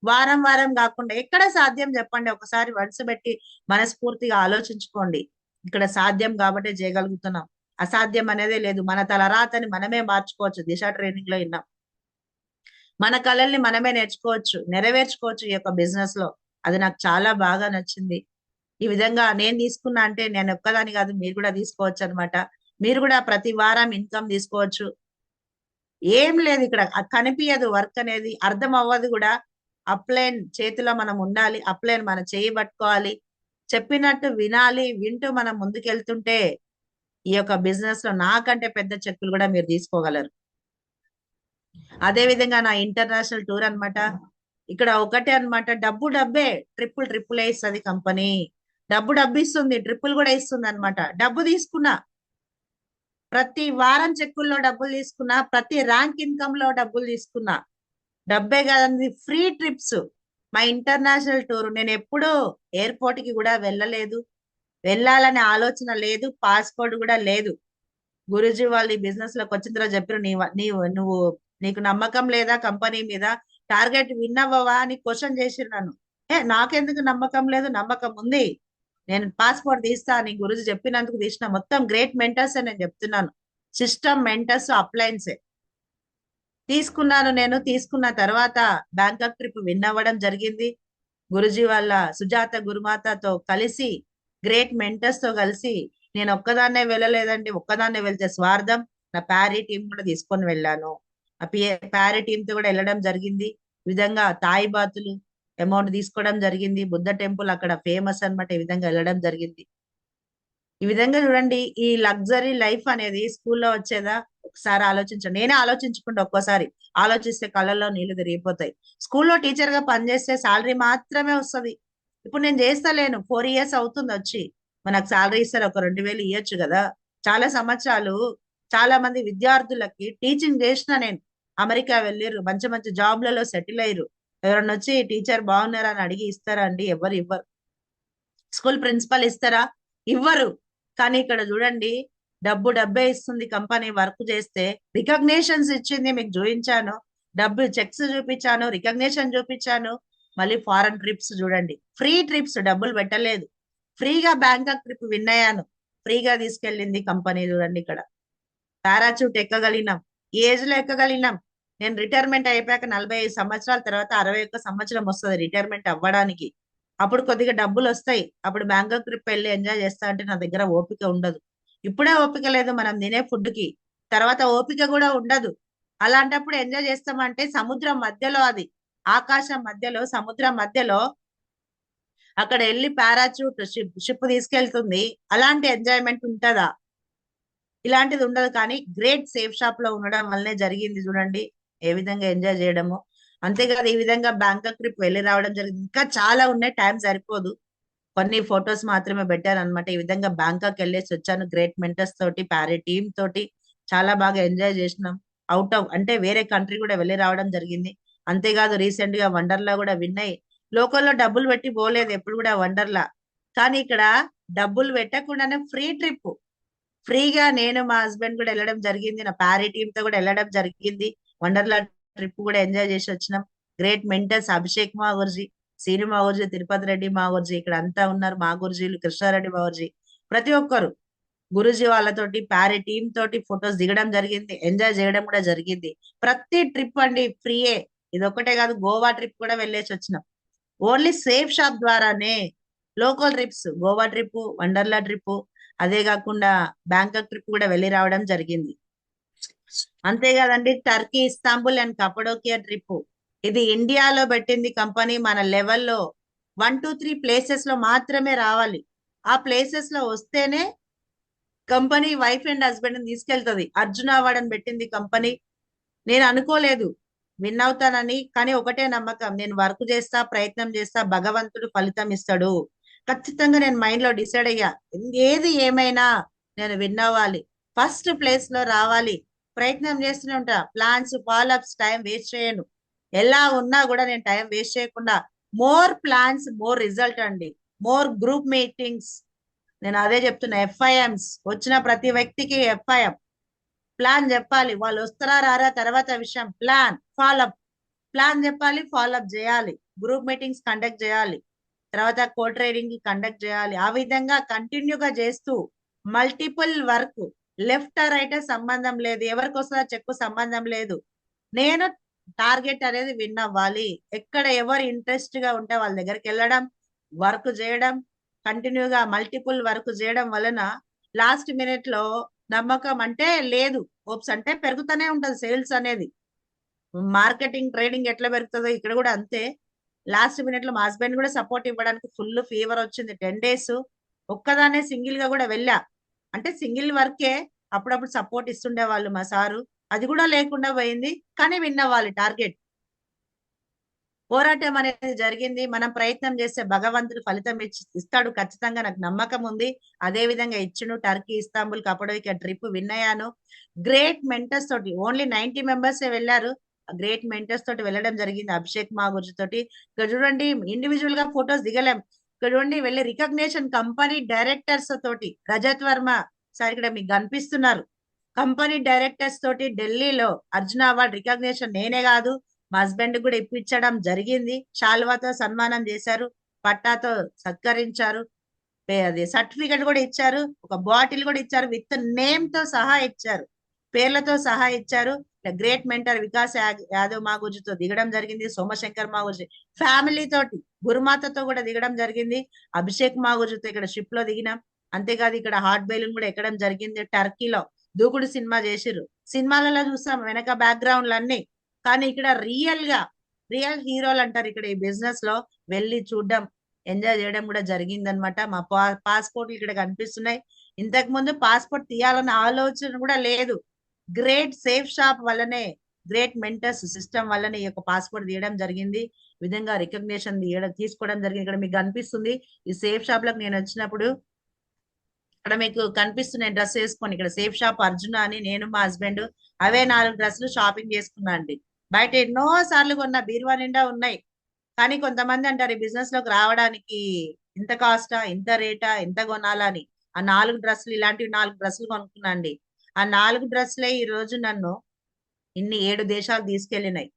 వారం వారం కాకుండా. ఎక్కడ సాధ్యం చెప్పండి, ఒకసారి వరుస పెట్టి మనస్ఫూర్తిగా ఆలోచించుకోండి. ఇక్కడ సాధ్యం కాబట్టి చేయగలుగుతున్నాం. అసాధ్యం అనేదే లేదు. మన తలరాతని మనమే మార్చుకోవచ్చు. దిశ ట్రైనింగ్ లో విన్నాం. మన కళల్ని మనమే నేర్చుకోవచ్చు, నెరవేర్చుకోవచ్చు ఈ యొక్క బిజినెస్ లో. అది నాకు చాలా బాగా నచ్చింది. ఈ విధంగా నేను తీసుకున్నా అంటే నేను ఒక్కదాని కాదు, మీరు కూడా తీసుకోవచ్చు అనమాట. మీరు కూడా ప్రతి వారం ఇన్కమ్ తీసుకోవచ్చు. ఏం లేదు ఇక్కడ, కనిపించదు వర్క్ అనేది, అర్థం అవ్వదు కూడా. అప్లైన్ చేతిలో మనం ఉండాలి, అప్లైన్ మన చేయి పట్టుకోవాలి, చెప్పినట్టు వినాలి. వింటూ మనం ముందుకెళ్తుంటే ఈ యొక్క బిజినెస్ లో నాకంటే పెద్ద చెక్కులు కూడా మీరు తీసుకోగలరు. అదే విధంగా నా ఇంటర్నేషనల్ టూర్ అన్నమాట. ఇక్కడ ఒకటే అన్నమాట, డబ్బు డబ్బే. ట్రిపుల్ ఇస్తుంది కంపెనీ. డబ్బు డబ్బు ఇస్తుంది, ట్రిపుల్ కూడా ఇస్తుంది అనమాట. డబ్బు తీసుకున్నా, ప్రతి వారం చెక్కుల్లో డబ్బులు తీసుకున్నా, ప్రతి ర్యాంక్ ఇన్కమ్ లో డబ్బులు తీసుకున్నా. డబ్బే కాదండి, ఫ్రీ ట్రిప్స్. మా ఇంటర్నేషనల్ టూర్ నేను ఎప్పుడూ ఎయిర్పోర్ట్ కి కూడా వెళ్ళలేదు, వెళ్ళాలనే ఆలోచన లేదు, పాస్పోర్ట్ కూడా లేదు. గురూజీ వాళ్ళు ఈ బిజినెస్ లోకి వచ్చిన తర్వాత చెప్పారు, నువ్వు నీకు నమ్మకం లేదా కంపెనీ మీద, టార్గెట్ విన్ అవ్వవా అని క్వశ్చన్ చేసిరు నన్ను. నాకెందుకు నమ్మకం లేదు, నమ్మకం ఉంది. నేను పాస్పోర్ట్ తీస్తా అని గురూజీ చెప్పినందుకు తీసిన. మొత్తం గ్రేట్ మెంటర్స్ నేను చెప్తున్నాను, సిస్టమ్ మెంటర్స్ అప్లయన్సే తీసుకున్నాను. నేను తీసుకున్న తర్వాత బ్యాంకాక్ ట్రిప్ విన్ అవ్వడం జరిగింది. గురుజీ వాళ్ళ సుజాత గురుమాతతో కలిసి, గ్రేట్ మెంటర్స్ తో కలిసి. నేను ఒక్కదాన్నే వెళ్ళలేదండి, ఒక్కదాన్నే వెళ్తే స్వార్థం. నా ప్యారీ టీం కూడా తీసుకొని వెళ్ళాను. ఆ ప్యారీ టీం తో కూడా వెళ్ళడం జరిగింది. ఈ విధంగా తాయి బాతులు అమౌంట్ తీసుకోవడం జరిగింది. బుద్ధ టెంపుల్ అక్కడ ఫేమస్ అన్నమాట. ఈ విధంగా వెళ్ళడం జరిగింది. ఈ విధంగా చూడండి, ఈ లగ్జరీ లైఫ్ అనేది స్కూల్లో వచ్చేదా? ఒకసారి ఆలోచించండి. నేనే ఆలోచించుకుంటే ఒక్కోసారి ఆలోచిస్తే కళ్ళల్లో నీళ్లు తిరిగిపోతాయి. స్కూల్లో టీచర్ గా పనిచేస్తే శాలరీ మాత్రమే వస్తుంది. ఇప్పుడు నేను చేస్తలేను, 4 years అవుతుంది వచ్చి. మనకు శాలరీ ఇస్తారు, ఒక 2,000 ఇవ్వచ్చు కదా. చాలా సంవత్సరాలు చాలా మంది విద్యార్థులకి టీచింగ్ చేసిన నేను. అమెరికా వెళ్ళిర్రు, మంచి మంచి జాబ్లలో సెటిల్ అయ్యారు. ఎవరన్నా వచ్చి టీచర్ బాగున్నారా అని అడిగి ఇస్తారా అండి? ఎవరు ఇవ్వరు. స్కూల్ ప్రిన్సిపల్ ఇస్తారా? ఇవ్వరు. కానీ ఇక్కడ చూడండి, డబ్బు డబ్బే ఇస్తుంది కంపెనీ. వర్క్ చేస్తే రికగ్నేషన్స్ ఇచ్చింది, మీకు చూపించాను. డబ్బు చెక్స్ చూపించాను, రికగ్నేషన్ చూపించాను. మళ్ళీ ఫారెన్ ట్రిప్స్ చూడండి, ఫ్రీ ట్రిప్స్, డబ్బులు పెట్టలేదు. ఫ్రీగా బ్యాంకాక్ ట్రిప్ విన్ అయ్యాను, ఫ్రీగా తీసుకెళ్ళింది కంపెనీ. చూడండి ఇక్కడ పారాచూట్ ఎక్కగలిగినాం, ఈ ఏజ్ లో ఎక్కగలిగినాం. నేను రిటైర్మెంట్ అయిపోయాక 45 సంవత్సరాల తర్వాత 61 సంవత్సరం వస్తుంది రిటైర్మెంట్ అవ్వడానికి. అప్పుడు కొద్దిగా డబ్బులు వస్తాయి. అప్పుడు బ్యాంకాక్ ట్రిప్ వెళ్ళి ఎంజాయ్ చేస్తా అంటే నా దగ్గర ఓపిక ఉండదు. ఇప్పుడే ఓపిక లేదు మనం తినే ఫుడ్ కి, తర్వాత ఓపిక కూడా ఉండదు. అలాంటప్పుడు ఎంజాయ్ చేస్తామంటే సముద్రం మధ్యలో, అది ఆకాశం మధ్యలో, సముద్రం మధ్యలో అక్కడ వెళ్ళి పారాచూట్ షిప్ తీసుకెళ్తుంది. అలాంటి ఎంజాయ్మెంట్ ఉంటుందా? ఇలాంటిది ఉండదు. కానీ గ్రేట్ సేఫ్ షాప్ లో ఉండడం వల్లనే జరిగింది. చూడండి ఏ విధంగా ఎంజాయ్ చేయడము. అంతేకాదు, ఈ విధంగా బ్యాంకాక్ ట్రిప్ వెళ్ళి రావడం జరిగింది. ఇంకా చాలా ఉన్నాయి, టైం సరిపోదు. కొన్ని ఫొటోస్ మాత్రమే పెట్టాను అనమాట. ఈ విధంగా బ్యాంకాక్ వెళ్ళేసి వచ్చాను, గ్రేట్ మెంటర్స్ తోటి, ప్యారీ టీమ్ తోటి. చాలా బాగా ఎంజాయ్ చేసినాం. అవుట్ ఆఫ్ అంటే వేరే కంట్రీ కూడా వెళ్ళి రావడం జరిగింది. అంతేకాదు, రీసెంట్ గా వండర్లా కూడా విన్నాయి. లోకల్లో డబ్బులు పెట్టి పోలేదు ఎప్పుడు కూడా వండర్లా. కానీ ఇక్కడ డబ్బులు పెట్టకుండానే ఫ్రీ ట్రిప్, ఫ్రీగా నేను మా హస్బెండ్ కూడా వెళ్ళడం జరిగింది. నా ప్యారీ టీమ్ తో కూడా వెళ్ళడం జరిగింది. వండర్లా ట్రిప్ కూడా ఎంజాయ్ చేసి వచ్చినాం. గ్రేట్ మెంటర్స్ అభిషేక్ మా గురుజీ, శ్రీను మా గురుజీ, తిరుపతి రెడ్డి మా గురుజీ, ఇక్కడ అంతా ఉన్నారు మా గురుజీలు, కృష్ణారెడ్డి మా గురుజీ. ప్రతి ఒక్కరు గురుజీ వాళ్ళతోటి, ప్యారీ టీమ్ తోటి ఫొటోస్ దిగడం జరిగింది, ఎంజాయ్ చేయడం కూడా జరిగింది. ప్రతి ట్రిప్ అండి ఫ్రీయే. ఇది ఒక్కటే కాదు, గోవా ట్రిప్ కూడా వెళ్ళేసి వచ్చినాం. ఓన్లీ సేఫ్ షాప్ ద్వారానే. Local trips, Goa trip, Wonderla trip, అదే కాకుండా బ్యాంకాక్ ట్రిప్ కూడా వెళ్ళి రావడం జరిగింది. అంతేకాదండి, టర్కీ, ఇస్తాంబుల్ అండ్ కపడోకియా ట్రిప్. ఇది ఇండియాలో పెట్టింది కంపెనీ. మన లెవెల్లో 1, 2, 3 ప్లేసెస్ లో మాత్రమే రావాలి. ఆ ప్లేసెస్ లో వస్తేనే కంపెనీ వైఫ్ అండ్ హస్బెండ్ తీసుకెళ్తుంది. అర్జున అవార్డు అని పెట్టింది కంపెనీ. నేను అనుకోలేదు విన్ అవుతానని, కానీ ఒకటే నమ్మకం, నేను వర్క్ చేస్తా, ప్రయత్నం చేస్తా, భగవంతుడు ఫలితం ఇస్తాడు. ఖచ్చితంగా నేను మైండ్ లో డిసైడ్ అయ్యా, ఏది ఏమైనా నేను విన్ అవ్వాలి, ఫస్ట్ ప్లేస్ లో రావాలి. ప్రయత్నం చేస్తూనే ఉంటా, ప్లాన్స్, ఫాలోఅప్స్, టైం వేస్ట్ చేయను. ఎలా ఉన్నా కూడా నేను టైం వేస్ట్ చేయకుండా, మోర్ ప్లాన్స్ మోర్ రిజల్ట్ అండి, మోర్ గ్రూప్ మీటింగ్స్. నేను అదే చెప్తున్నా, ఎఫ్ఐఎంస్ వచ్చిన ప్రతి వ్యక్తికి ఎఫ్ఐఎం ప్లాన్ చెప్పాలి. వాళ్ళు వస్తారా రారా తర్వాత విషయం, ప్లాన్ ఫాలోఅప్. ప్లాన్ చెప్పాలి, ఫాలోఅప్ చేయాలి, గ్రూప్ మీటింగ్స్ కండక్ట్ చేయాలి, తర్వాత కో ట్రైనింగ్ కండక్ట్ చేయాలి. ఆ విధంగా కంటిన్యూగా చేస్తూ మల్టిపుల్ వర్క్, లెఫ్ట్ రైట్ సంబంధం లేదు, ఎవరికి వస్తుందో చెక్కు సంబంధం లేదు. నేను టార్గెట్ అనేది విన్ అవ్వాలి. ఎక్కడ ఎవరు ఇంట్రెస్ట్ గా ఉంటే వాళ్ళ దగ్గరికి వెళ్ళడం, వర్క్ చేయడం, కంటిన్యూగా మల్టిపుల్ వర్క్ చేయడం వలన లాస్ట్ మినిట్ లో నమ్మకం అంటే లేదు, హోప్స్ అంటే పెరుగుతూనే ఉంటది సేల్స్ అనేది. మార్కెటింగ్ ట్రేడింగ్ ఎట్లా పెరుగుతుందో ఇక్కడ కూడా అంతే. లాస్ట్ మినిట్ లో మా హస్బెండ్ కూడా సపోర్ట్ ఇవ్వడానికి ఫుల్ ఫీవర్ వచ్చింది 10 days. ఒక్కదానే సింగిల్ గా కూడా వెళ్ళా, అంటే సింగిల్ వర్కే, అప్పుడప్పుడు సపోర్ట్ ఇస్తుండే వాళ్ళు మా సారు, అది కూడా లేకుండా పోయింది. కానీ విన్ అవ్వాలి టార్గెట్. పోరాటం అనేది జరిగింది. మనం ప్రయత్నం చేస్తే భగవంతుడు ఫలితం ఇస్తాడు ఖచ్చితంగా, నాకు నమ్మకం ఉంది. అదే విధంగా ఇచ్చును. టర్కీ, ఇస్తాంబుల్, కపడోకియా ట్రిప్ విన్ అయ్యాను. గ్రేట్ మెంటర్స్ తోటి, ఓన్లీ 90 మెంబర్స్ వెళ్ళారు. గ్రేట్ మెంటర్స్ తోటి వెళ్ళడం జరిగింది. అభిషేక్ మాగుర్జు తోటి. ఇక్కడ చూడండి, ఇండివిజువల్ గా ఫొటోస్ దిగలేం. ఇక్కడ చూడండి, వెళ్ళి రికగ్నేషన్ కంపెనీ డైరెక్టర్స్ తోటి, రజత్ వర్మ సార్ ఇక్కడ మీకు కనిపిస్తున్నారు. కంపెనీ డైరెక్టర్స్ తోటి ఢిల్లీలో అర్జున అవార్డ్ రికగ్నేషన్ నేనే కాదు, మా హస్బెండ్ కూడా ఇప్పించడం జరిగింది. శాల్వాతో సన్మానం చేశారు, పట్టాతో సత్కరించారు, అది సర్టిఫికెట్ కూడా ఇచ్చారు, ఒక బాటిల్ కూడా ఇచ్చారు, విత్ నేమ్ తో సహా ఇచ్చారు, పేర్లతో సహా ఇచ్చారు. గ్రేట్ మెంటర్ వికాస్ యాదవ్ మాగుజుతో దిగడం జరిగింది. సోమశంకర్ మాగుజు ఫ్యామిలీ తోటి, గురుమాతతో కూడా దిగడం జరిగింది. అభిషేక్ మాగుజుతో ఇక్కడ షిప్ లో దిగినాం. అంతేకాదు ఇక్కడ హాట్ బెలూన్ కూడా ఎక్కడం జరిగింది. టర్కీలో దూకుడు సినిమా చేసిర్రు. సినిమాలలో చూస్తాం వెనక బ్యాక్గ్రౌండ్లు అన్ని, కానీ ఇక్కడ రియల్ హీరోలు అంటారు ఇక్కడ ఈ బిజినెస్ లో, వెళ్ళి చూడడం, ఎంజాయ్ చేయడం కూడా జరిగిందనమాట. మా పాస్పోర్ట్లు ఇక్కడ కనిపిస్తున్నాయి. ఇంతకు ముందు పాస్పోర్ట్ తీయాలన్న ఆలోచన కూడా లేదు. గ్రేట్ సేఫ్ షాప్ వల్లనే, గ్రేట్ మెంటర్స్ సిస్టమ్ వల్లనే ఈ యొక్క పాస్పోర్ట్ తీయడం జరిగింది. ఈ విధంగా రికగ్నేషన్ తీసుకోవడం జరిగింది. ఇక్కడ మీకు కనిపిస్తుంది ఈ సేఫ్ షాప్ లకు నేను వచ్చినప్పుడు, ఇక్కడ మీకు కనిపిస్తున్నాయి డ్రెస్ వేసుకొని, ఇక్కడ సేఫ్ షాప్ అర్జున అని, నేను మా హస్బెండ్ అవే 4 డ్రెస్సులు షాపింగ్ చేసుకున్నా అండి. బయట ఎన్నో సార్లు కొన్నా, బీరువా నిండా ఉన్నాయి. కానీ కొంతమంది అంటారు ఈ బిజినెస్ లోకి రావడానికి ఇంత కాస్టా, ఇంత రేటా, ఎంత కొనాలా అని. ఆ 4 డ్రెస్సులు, ఇలాంటివి 4 డ్రెస్సులు కొనుక్కున్నా అండి. ఆ 4 డ్రెస్సులే ఈ రోజు నన్ను ఇన్ని 7 దేశాలు తీసుకెళ్ళినాయి.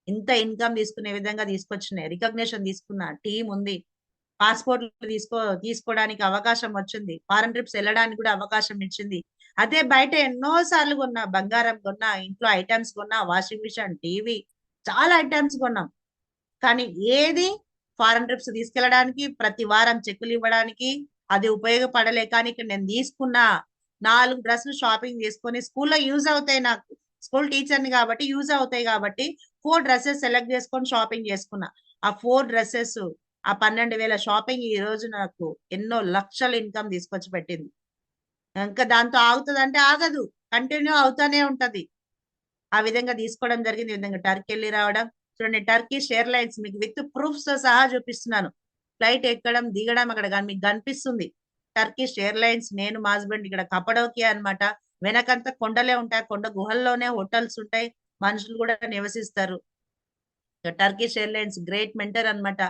ఇంత ఇన్కమ్ తీసుకునే విధంగా తీసుకొచ్చినాయి. రికగ్నేషన్ తీసుకున్నా, టీం ఉంది, పాస్పోర్ట్లు తీసుకోవడానికి అవకాశం వచ్చింది, ఫారెన్ ట్రిప్స్ వెళ్ళడానికి కూడా అవకాశం ఇచ్చింది. అదే బయట ఎన్నో సార్లు కొన్నా, బంగారం కొన్నా, ఇంట్లో ఐటమ్స్ కొన్నా, వాషింగ్ మిషన్, టీవీ, చాలా ఐటమ్స్ కొన్నాం. కానీ ఏది ఫారెన్ ట్రిప్స్ తీసుకెళ్ళడానికి, ప్రతి వారం చెక్కులు ఇవ్వడానికి అది ఉపయోగపడలే. కానీ ఇక్కడ నేను తీసుకున్న 4 డ్రెస్సులు షాపింగ్ చేసుకొని స్కూల్లో యూజ్ అవుతాయి, నాకు స్కూల్ టీచర్ని కాబట్టి యూజ్ అవుతాయి కాబట్టి 4 డ్రెస్సెస్ సెలెక్ట్ చేసుకొని షాపింగ్ చేసుకున్నా. ఆ 4 డ్రెస్సెస్, ఆ 12,000 షాపింగ్ ఈ రోజు నాకు ఎన్నో లక్షల ఇన్కమ్ తీసుకొచ్చి పెట్టింది. ఇంకా దాంతో ఆగుతుంది అంటే ఆగదు, కంటిన్యూ అవుతానే ఉంటది. ఆ విధంగా తీసుకోవడం జరిగింది. ఈ విధంగా టర్కీ వెళ్ళి రావడం. చూడండి, టర్కిష్ ఎయిర్లైన్స్ మీకు విత్ ప్రూఫ్స్ తో సహా చూపిస్తున్నాను. ఫ్లైట్ ఎక్కడం, దిగడం అక్కడ మీకు కనిపిస్తుంది. టర్కిష్ ఎయిర్లైన్స్, నేను మా హస్బెండ్ ఇక్కడ కపడోకియా అన్నమాట. వెనకంతా కొండలే ఉంటాయి, కొండ గుహల్లోనే హోటల్స్ ఉంటాయి, మనుషులు కూడా నివసిస్తారు. టర్కిష్ ఎయిర్లైన్స్ గ్రేట్ మెంటర్ అన్నమాట.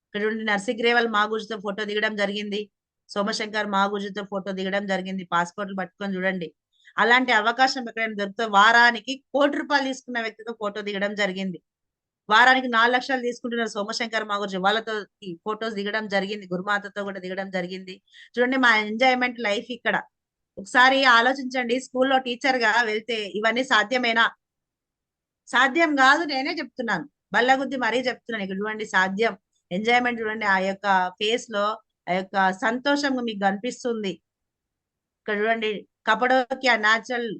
ఇక్కడ ఉండి నర్సిగ్రేవల్ మాగుజుతో ఫోటో దిగడం జరిగింది. సోమశంకర్ మాగుజుతో ఫోటో దిగడం జరిగింది. పాస్పోర్ట్లు పట్టుకొని చూడండి. అలాంటి అవకాశం ఎక్కడైనా దొరికితే వారానికి ₹1,00,00,000 తీసుకున్న వ్యక్తితో ఫోటో దిగడం జరిగింది. వారానికి 4 లక్షలు తీసుకుంటున్న సోమశంకర్ మాగుర్జు వాళ్ళతో ఫొటోస్ దిగడం జరిగింది. గురుమాతతో కూడా దిగడం జరిగింది. చూడండి మా ఎంజాయ్మెంట్ లైఫ్ ఇక్కడ. ఒకసారి ఆలోచించండి, స్కూల్లో టీచర్ గా వెళ్తే ఇవన్నీ సాధ్యమేనా? సాధ్యం కాదు, నేనే చెప్తున్నాను, బల్లగుద్ది మరీ చెప్తున్నాను. ఇక్కడ చూడండి సాధ్యం. ఎంజాయ్మెంట్ చూడండి, ఆ యొక్క ఫేస్ లో ఆ యొక్క సంతోషం మీకు కనిపిస్తుంది. ఇక్కడ చూడండి కపడోకియా న్యాచురల్,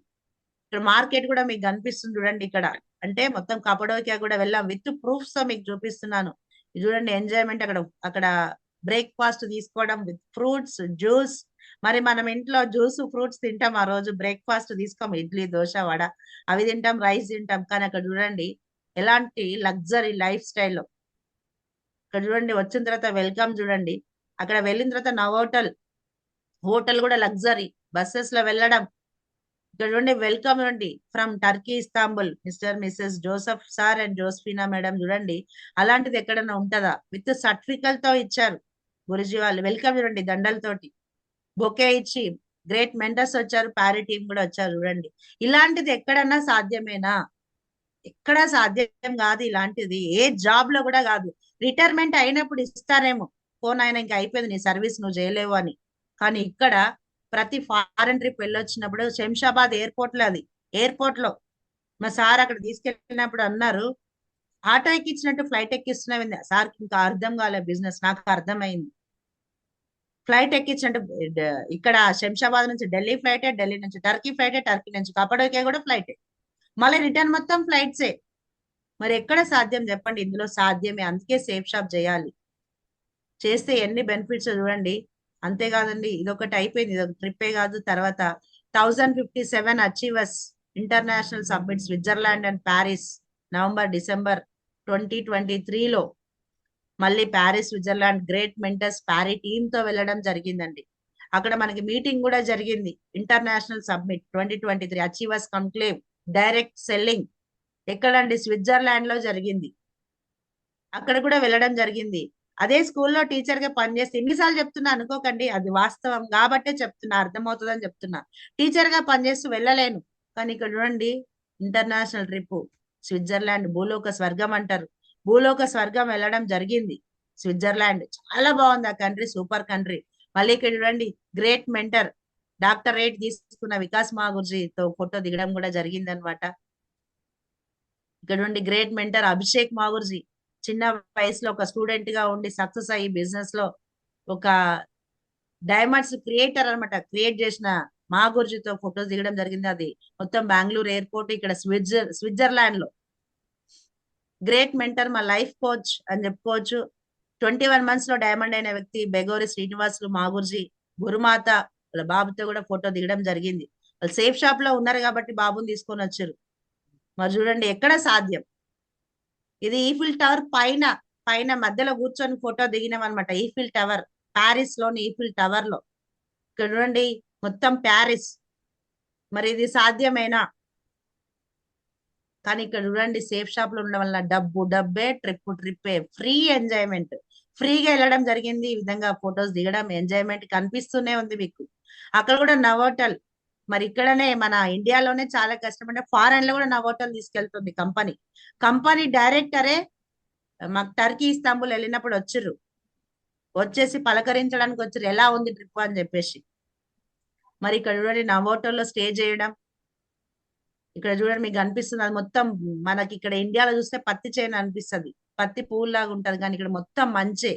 ఇక్కడ మార్కెట్ కూడా మీకు కనిపిస్తుంది చూడండి ఇక్కడ. అంటే మొత్తం కపడోకియా కూడా వెళ్ళాం, విత్ ప్రూఫ్స్ తో మీకు చూపిస్తున్నాను. ఇది చూడండి ఎంజాయ్మెంట్. అక్కడ అక్కడ బ్రేక్ఫాస్ట్ తీసుకోవడం విత్ ఫ్రూట్స్, జ్యూస్. మరి మనం ఇంట్లో జ్యూస్, ఫ్రూట్స్ తింటాం, ఆ రోజు బ్రేక్ఫాస్ట్ తీసుకోం, ఇడ్లీ, దోశ, వడ అవి తింటాం, రైస్ తింటాం. కానీ అక్కడ చూడండి ఎలాంటి లగ్జరీ లైఫ్ స్టైల్లో. ఇక్కడ చూడండి వచ్చిన తర్వాత వెల్కమ్ చూడండి. అక్కడ వెళ్ళిన తర్వాత నవోటల్, హోటల్ కూడా లగ్జరీ, బస్సెస్ లో వెళ్ళడం. ఇక్కడ చూడండి వెల్కమ్ చూడండి, from Turkey Istanbul, mister missus Joseph sir and Josephina madam. చూడండి అలాంటిది ఎక్కడన్నా ఉంటుందా? విత్ సర్టిఫికెట్ తో ఇచ్చారు గురుజీ వాళ్ళు. వెల్కమ్ చూడండి దండలతోటి, బొకే ఇచ్చి. గ్రేట్ మెంటర్స్ వచ్చారు, ప్యారీ టీం కూడా వచ్చారు. చూడండి ఇలాంటిది ఎక్కడన్నా సాధ్యమేనా? ఎక్కడ సాధ్యం కాదు ఇలాంటిది, ఏ జాబ్ లో కూడా కాదు. రిటైర్మెంట్ అయినప్పుడు ఇస్తారేమో, ఫోన్ అయినా ఇంకా అయిపోయింది నీ సర్వీస్, నువ్వు చేయలేవు అని. కానీ ఇక్కడ ప్రతి ఫారెన్ ట్రిప్ వెళ్ళొచ్చినప్పుడు శంషాబాద్ ఎయిర్పోర్ట్ లో ఎయిర్పోర్ట్ లో మా సార్ అక్కడ తీసుకెళ్ళినప్పుడు అన్నారు, ఆటో ఎక్కించినట్టు ఫ్లైట్ ఎక్కిస్తున్నావు సార్. ఇంకా అర్థం కాలే బిజినెస్, నాకు అర్థమైంది. ఫ్లైట్ ఎక్కించినట్టు ఇక్కడ శంషాబాద్ నుంచి ఢిల్లీ ఫ్లైటే, ఢిల్లీ నుంచి టర్కీ ఫ్లైటే, టర్కీ నుంచి కపడోకే కూడా ఫ్లైటే, మళ్ళీ రిటర్న్ మొత్తం ఫ్లైట్సే. మరి ఎక్కడ సాధ్యం చెప్పండి? ఇందులో సాధ్యమే. అందుకే సేఫ్ షాప్ చేయాలి. చేస్తే ఎన్ని బెనిఫిట్స్ చూడండి. అంతేకాదండి, ఇదొకటి అయిపోయింది, ఇదొక ట్రిప్పే కాదు. తర్వాత 1057 achievers international submit Switzerland and Paris November December 2023లో మళ్ళీ Paris Switzerland great mentors Pyari team తో వెళ్ళడం జరిగిందండి. అక్కడ మనకి మీటింగ్ కూడా జరిగింది. International submit 2023 achievers conclave direct selling ఎక్కడండి? స్విట్జర్లాండ్ లో జరిగింది. అక్కడ కూడా వెళ్ళడం జరిగింది. అదే స్కూల్లో టీచర్ గా పనిచేస్తే, ఎన్నిసార్లు చెప్తున్నా అనుకోకండి, అది వాస్తవం కాబట్టే చెప్తున్నా, అర్థమవుతుందని చెప్తున్నా. టీచర్ గా పనిచేస్తూ వెళ్ళలేను, కానీ ఇక్కడ చూడండి, ఇంటర్నేషనల్ ట్రిప్ స్విట్జర్లాండ్, భూలోక స్వర్గం అంటారు. భూలోక స్వర్గం వెళ్ళడం జరిగింది. స్విట్జర్లాండ్ చాలా బాగుంది ఆ కంట్రీ, సూపర్ కంట్రీ. మళ్ళీ ఇక్కడ చూడండి, గ్రేట్ మెంటర్ డాక్టరేట్ తీసుకున్న వికాస్ మాగుర్జీతో ఫోటో దిగడం కూడా జరిగింది అనమాట. ఇక్కడ నుండి గ్రేట్ మెంటర్ అభిషేక్ మాగుర్జీ చిన్న వయసులో ఒక స్టూడెంట్ గా ఉండి సక్సెస్ అయ్యి బిజినెస్ లో ఒక డైమండ్స్ క్రియేటర్ అనమాట, క్రియేట్ చేసిన మాగుర్జీతో ఫోటోస్ దిగడం జరిగింది. అది మొత్తం బెంగళూరు ఎయిర్పోర్ట్, ఇక్కడ స్విట్జర్లాండ్ లో. గ్రేట్ మెంటర్, మా లైఫ్ కోచ్ అని చెప్పుకోవచ్చు. 21 months లో డైమండ్ అయిన వ్యక్తి బెగోరి శ్రీనివాసులు మాగుర్జీ గురుమాత వాళ్ళ బాబుతో కూడా ఫోటో దిగడం జరిగింది. వాళ్ళు సేఫ్ షాప్ లో ఉన్నారు కాబట్టి బాబుని తీసుకొని వచ్చారు. మరి చూడండి ఎక్కడ సాధ్యం. ఇది ఈఫిల్ టవర్ పైన పైన మధ్యలో కూర్చొని ఫోటో దిగినాం అనమాట. ఈఫిల్ టవర్, ప్యారిస్ లోని ఈఫిల్ టవర్ లో. ఇక్కడ చూడండి మొత్తం ప్యారిస్. మరి ఇది సాధ్యమేనా? కానీ ఇక్కడ చూడండి, సేఫ్ షాప్ లో ఉండడం వల్ల డబ్బే, ట్రిప్పే, ఫ్రీ ఎంజాయ్మెంట్, ఫ్రీగా వెళ్ళడం జరిగింది. ఈ విధంగా ఫొటోస్ దిగడం, ఎంజాయ్మెంట్ కనిపిస్తూనే ఉంది మీకు. అక్కడ కూడా నవోటల్. మరి ఇక్కడనే మన ఇండియాలోనే చాలా కష్టం, ఫారెన్ లో కూడా నవోటల్ తీసుకెళ్తుంది కంపెనీ డైరెక్టరే మాకు టర్కీ ఇస్తాంబుల్ వెళ్ళినప్పుడు వచ్చేసి పలకరించడానికి వచ్చారు, ఎలా ఉంది ట్రిప్ అని చెప్పేసి. మరి ఇక్కడ చూడండి నవోటల్లో స్టే చేయడం. ఇక్కడ చూడండి మీకు కనిపిస్తుంది, అది మొత్తం మనకి ఇక్కడ ఇండియాలో చూస్తే పత్తి చేను అనిపిస్తుంది, పత్తి పువ్వులాగా ఉంటది, కానీ ఇక్కడ మొత్తం మంచే,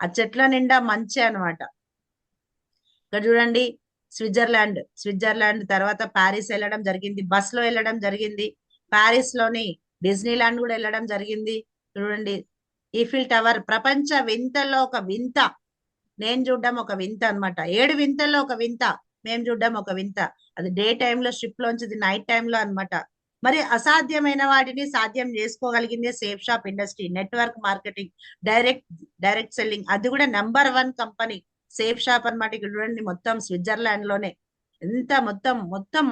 ఆ చెట్ల నిండా మంచే అనమాట. ఇక్కడ చూడండి స్విట్జర్లాండ్ తర్వాత ప్యారిస్ వెళ్ళడం జరిగింది, బస్ లో వెళ్ళడం జరిగింది. ప్యారిస్ లోని డిజ్నీ ల్యాండ్ కూడా వెళ్ళడం జరిగింది. చూడండి ఈఫిల్ టవర్, ప్రపంచ వింతల్లో ఒక వింత, నేను చూడడం ఒక వింత అనమాట. 7 వింతల్లో ఒక వింత, మేము చూడడం ఒక వింత. అది డే టైంలో షిప్ లోంచి, నైట్ టైంలో అనమాట. మరి అసాధ్యమైన వాటిని సాధ్యం చేసుకోగలిగిందే safe shop industry. Network marketing, direct selling, అది కూడా నెంబర్ 1 కంపెనీ సేఫ్ షాప్ అనమాట. ఇక్కడ చూడండి మొత్తం స్విట్జర్లాండ్ లోనే ఎంత మొత్తం